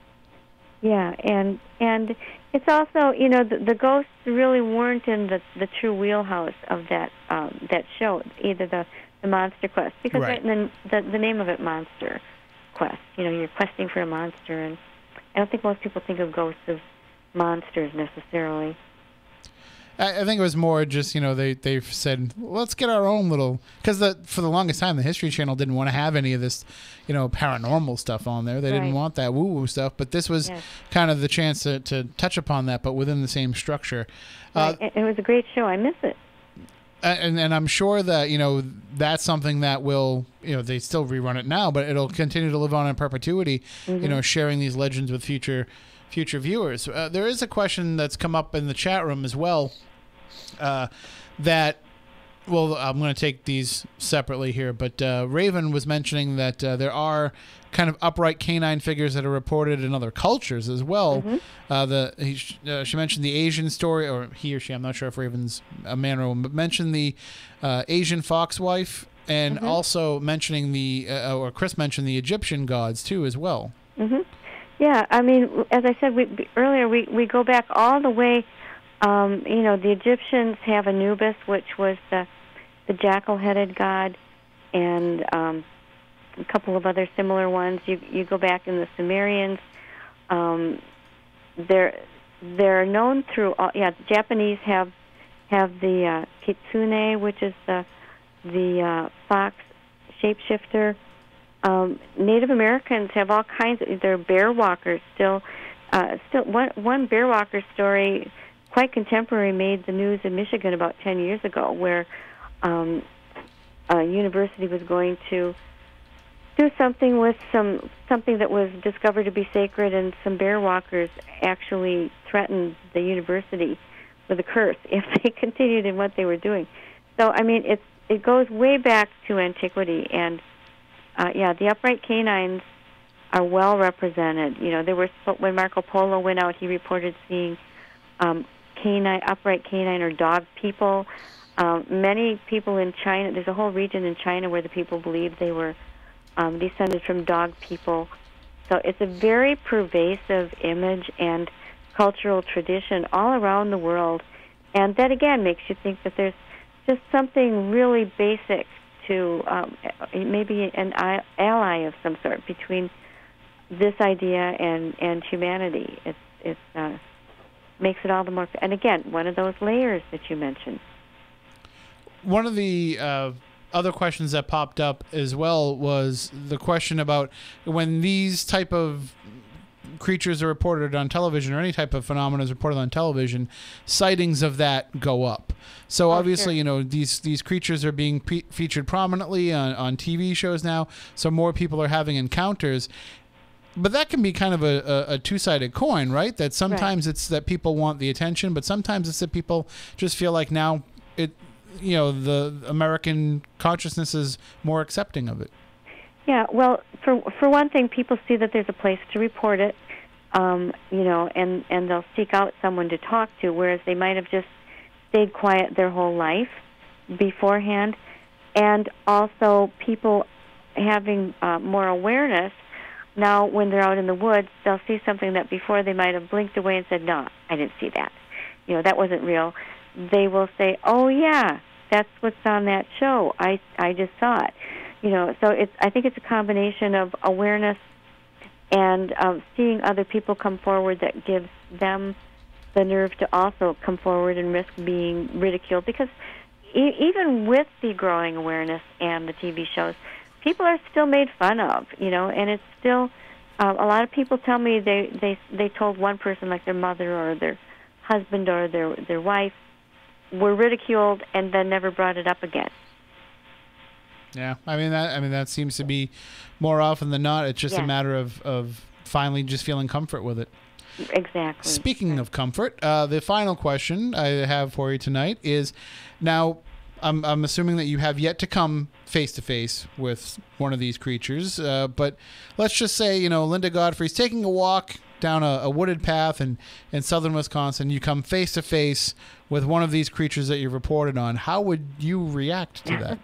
Yeah, and it's also, you know, the ghosts really weren't in the true wheelhouse of that show, either the Monster Quest, because the name of it, Monster Quest, you know, you're questing for a monster, and I don't think most people think of ghosts as monsters necessarily.
I think it was more just, you know, they've said, let's get our own little, because for the longest time the History Channel didn't want to have any of this, you know, paranormal stuff on there. They didn't want that woo-woo stuff, but this was kind of the chance to touch upon that, but within the same structure.
It was a great show. I miss it.
And I'm sure that, you know, that's something that will, you know, they still rerun it now, but it'll continue to live on in perpetuity, you know, sharing these legends with future viewers. There is a question that's come up in the chat room as well. that. Well, I'm going to take these separately here, but Raven was mentioning that there are kind of upright canine figures that are reported in other cultures as well. She mentioned the Asian story, or he or she, I'm not sure if Raven's a man or woman, but mentioned the Asian fox wife, and also mentioning or Chris mentioned the Egyptian gods too as well.
Yeah, I mean, as I said earlier, we go back all the way. The Egyptians have Anubis, which was the jackal-headed god, and a couple of other similar ones. You go back in the Sumerians. They're known through. The Japanese have the kitsune, which is the fox shapeshifter. Native Americans have all kinds of. They're bear walkers still. One bear walker story, quite contemporary, made the news in Michigan about 10 years ago, where a university was going to do something with something that was discovered to be sacred, and some bear walkers actually threatened the university with a curse if they continued in what they were doing. So, I mean, it goes way back to antiquity, and the upright canines are well represented. There were, when Marco Polo went out, he reported seeing upright canine or dog people. Many people in China, there's a whole region in China where the people believe they were descended from dog people. So it's a very pervasive image and cultural tradition all around the world. And that, again, makes you think that there's just something really basic to maybe an ally of some sort between this idea and humanity. It makes it all the more... And again, one of those layers that you mentioned.
One of the other questions that popped up as well was the question about when these type of creatures are reported on television, or any type of phenomena is reported on television, sightings of that go up. So obviously,
sure.
These creatures are being featured prominently on TV shows now, so more people are having encounters. But that can be kind of a two-sided coin, right? That sometimes it's that people want the attention, but sometimes it's that people just feel like now the American consciousness is more accepting of it.
Yeah, well, for one thing, people see that there's a place to report it, and they'll seek out someone to talk to, whereas they might have just stayed quiet their whole life beforehand. And also people having more awareness. Now, when they're out in the woods, they'll see something that before they might have blinked away and said, no, I didn't see that. That wasn't real. They will say, oh, yeah, that's what's on that show. I just saw it. So I think it's a combination of awareness and seeing other people come forward that gives them the nerve to also come forward and risk being ridiculed. Because even with the growing awareness and the TV shows, people are still made fun of, and it's still, a lot of people tell me they told one person, like their mother or their husband or their wife, were ridiculed and then never brought it up again.
Yeah, I mean that seems to be more often than not. It's just a matter of finally just feeling comfort with it.
Exactly.
Speaking of comfort, the final question I have for you tonight is, now I'm assuming that you have yet to come face to face with one of these creatures, but let's just say Linda Godfrey's taking a walk down a wooded path in southern Wisconsin. You come face to face with one of these creatures that you've reported on. How would you react to that?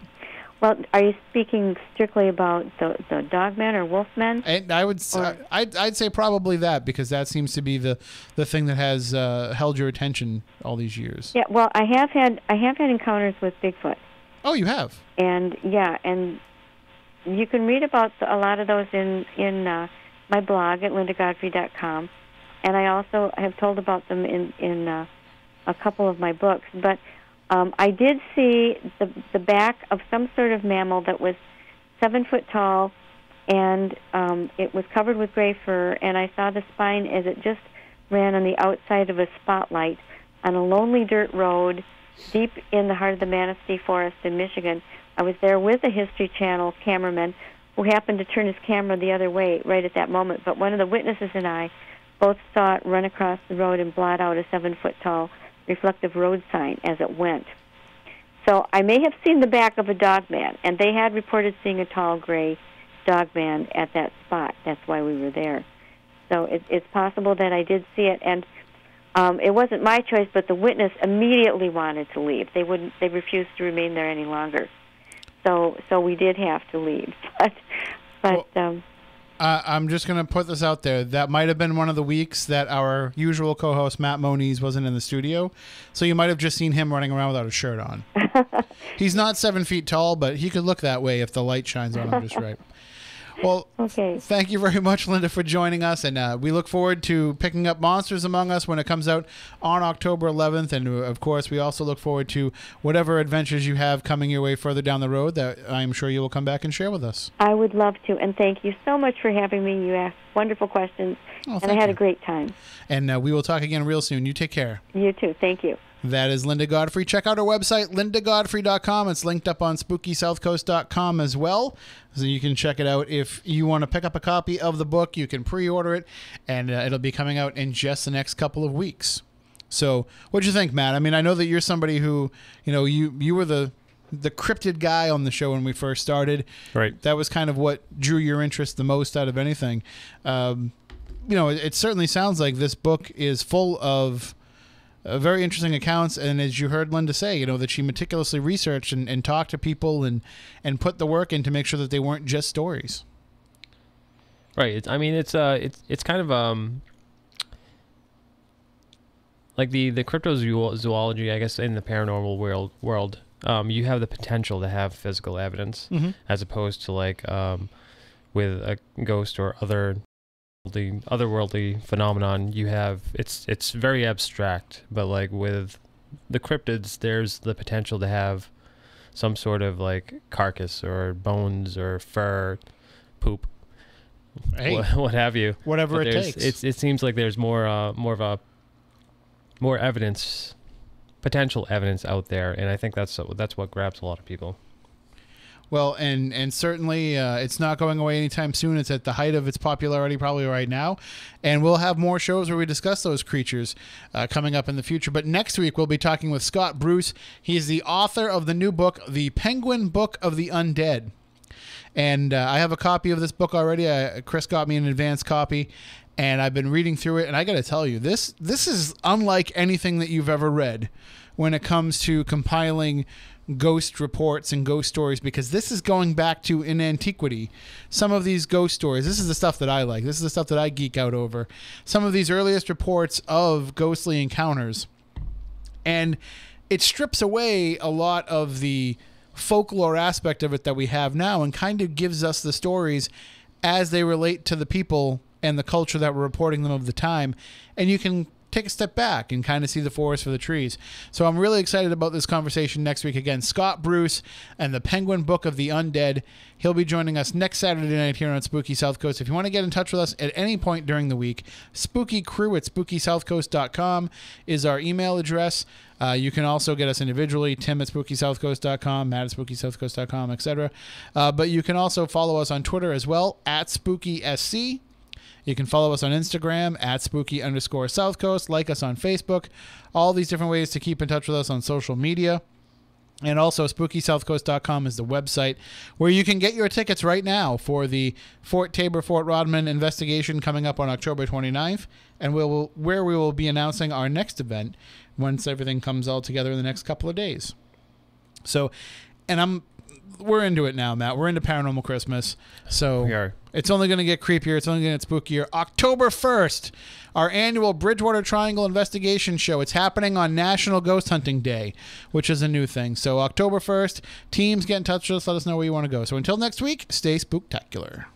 Well, are you speaking strictly about the dogmen or wolfmen?
And I'd say probably that, because that seems to be the thing that has held your attention all these years.
Yeah, well, I have had encounters with Bigfoot.
Oh, you have?
And and you can read about a lot of those in my blog at lindagodfrey.com, and I also have told about them in a couple of my books. But I did see the back of some sort of mammal that was 7 foot tall, and it was covered with gray fur, and I saw the spine as it just ran on the outside of a spotlight on a lonely dirt road deep in the heart of the Manistee Forest in Michigan. I was there with a History Channel cameraman who happened to turn his camera the other way right at that moment, but one of the witnesses and I both saw it run across the road and blot out a 7 foot tall reflective road sign as it went. So I may have seen the back of a dog man, and they had reported seeing a tall gray dog man at that spot. That's why we were there. So it's possible that I did see it, and it wasn't my choice, but the witness immediately wanted to leave. They refused to remain there any longer. So we did have to leave.
I'm just going to put this out there. That might have been one of the weeks that our usual co-host, Matt Moniz, wasn't in the studio. So you might have just seen him running around without a shirt on. He's not 7 feet tall, but he could look that way if the light shines on him just right. Well,
okay.
Thank you very much, Linda, for joining us. And we look forward to picking up Monsters Among Us when it comes out on October 11th. And, of course, we also look forward to whatever adventures you have coming your way further down the road that I'm sure you will come back and share with us.
I would love to. And thank you so much for having me. You asked wonderful questions, and I had a great time. And
we will talk again real soon. You take care.
You too. Thank you.
That is Linda Godfrey. Check out our website, lindagodfrey.com. It's linked up on SpookySouthCoast.com as well. So you can check it out. If you want to pick up a copy of the book, you can pre-order it, and it'll be coming out in just the next couple of weeks. So what'd you think, Matt? I mean, I know that you're somebody who, you were the cryptid guy on the show when we first started.
Right.
That was kind of what drew your interest the most out of anything. It certainly sounds like this book is full of very interesting accounts, and as you heard Linda say, that she meticulously researched and talked to people and put the work in to make sure that they weren't just stories.
Right. It's kind of like the cryptozoology, I guess, in the paranormal world. You have the potential to have physical evidence, as opposed to like with a ghost or the otherworldly phenomenon. You have it's very abstract, but like with the cryptids, there's the potential to have some sort of like carcass or bones or fur, poop, what have you,
whatever it takes.
It seems like there's more evidence, potential evidence out there, and I think that's what grabs a lot of people.
Well, and certainly it's not going away anytime soon. It's at the height of its popularity probably right now. And we'll have more shows where we discuss those creatures coming up in the future. But next week, we'll be talking with Scott Bruce. He's the author of the new book, The Penguin Book of the Undead. And I have a copy of this book already. Chris got me an advance copy, and I've been reading through it. And I got to tell you, this is unlike anything that you've ever read when it comes to compiling ghost reports and ghost stories, because this is going back to in antiquity. Some of these ghost stories, this is the stuff that I like. This is the stuff that I geek out over. Some of these earliest reports of ghostly encounters. And it strips away a lot of the folklore aspect of it that we have now and kind of gives us the stories as they relate to the people and the culture that were reporting them of the time. And you can take a step back and kind of see the forest for the trees. So I'm really excited about this conversation next week. Again, Scott Bruce and the Penguin Book of the Undead. He'll be joining us next Saturday night here on Spooky South Coast. If you want to get in touch with us at any point during the week, spookycrew@spookysouthcoast.com is our email address. You can also get us individually, Tim@spookysouthcoast.com, Matt@spookysouthcoast.com, etc. But you can also follow us on Twitter as well, @SpookySC. You can follow us on Instagram @spooky_South Coast, like us on Facebook, all these different ways to keep in touch with us on social media. And also SpookySouthCoast.com is the website where you can get your tickets right now for the Fort Taber, Fort Rodman investigation coming up on October 29th, and where we will be announcing our next event once everything comes all together in the next couple of days. So, and we're into it now, Matt. We're into Paranormal Christmas. So
we are.
It's only going to get creepier. It's only going to get spookier. October 1st, our annual Bridgewater Triangle investigation show. It's happening on National Ghost Hunting Day, which is a new thing. So October 1st, teams get in touch with us. Let us know where you want to go. So until next week, stay spooktacular.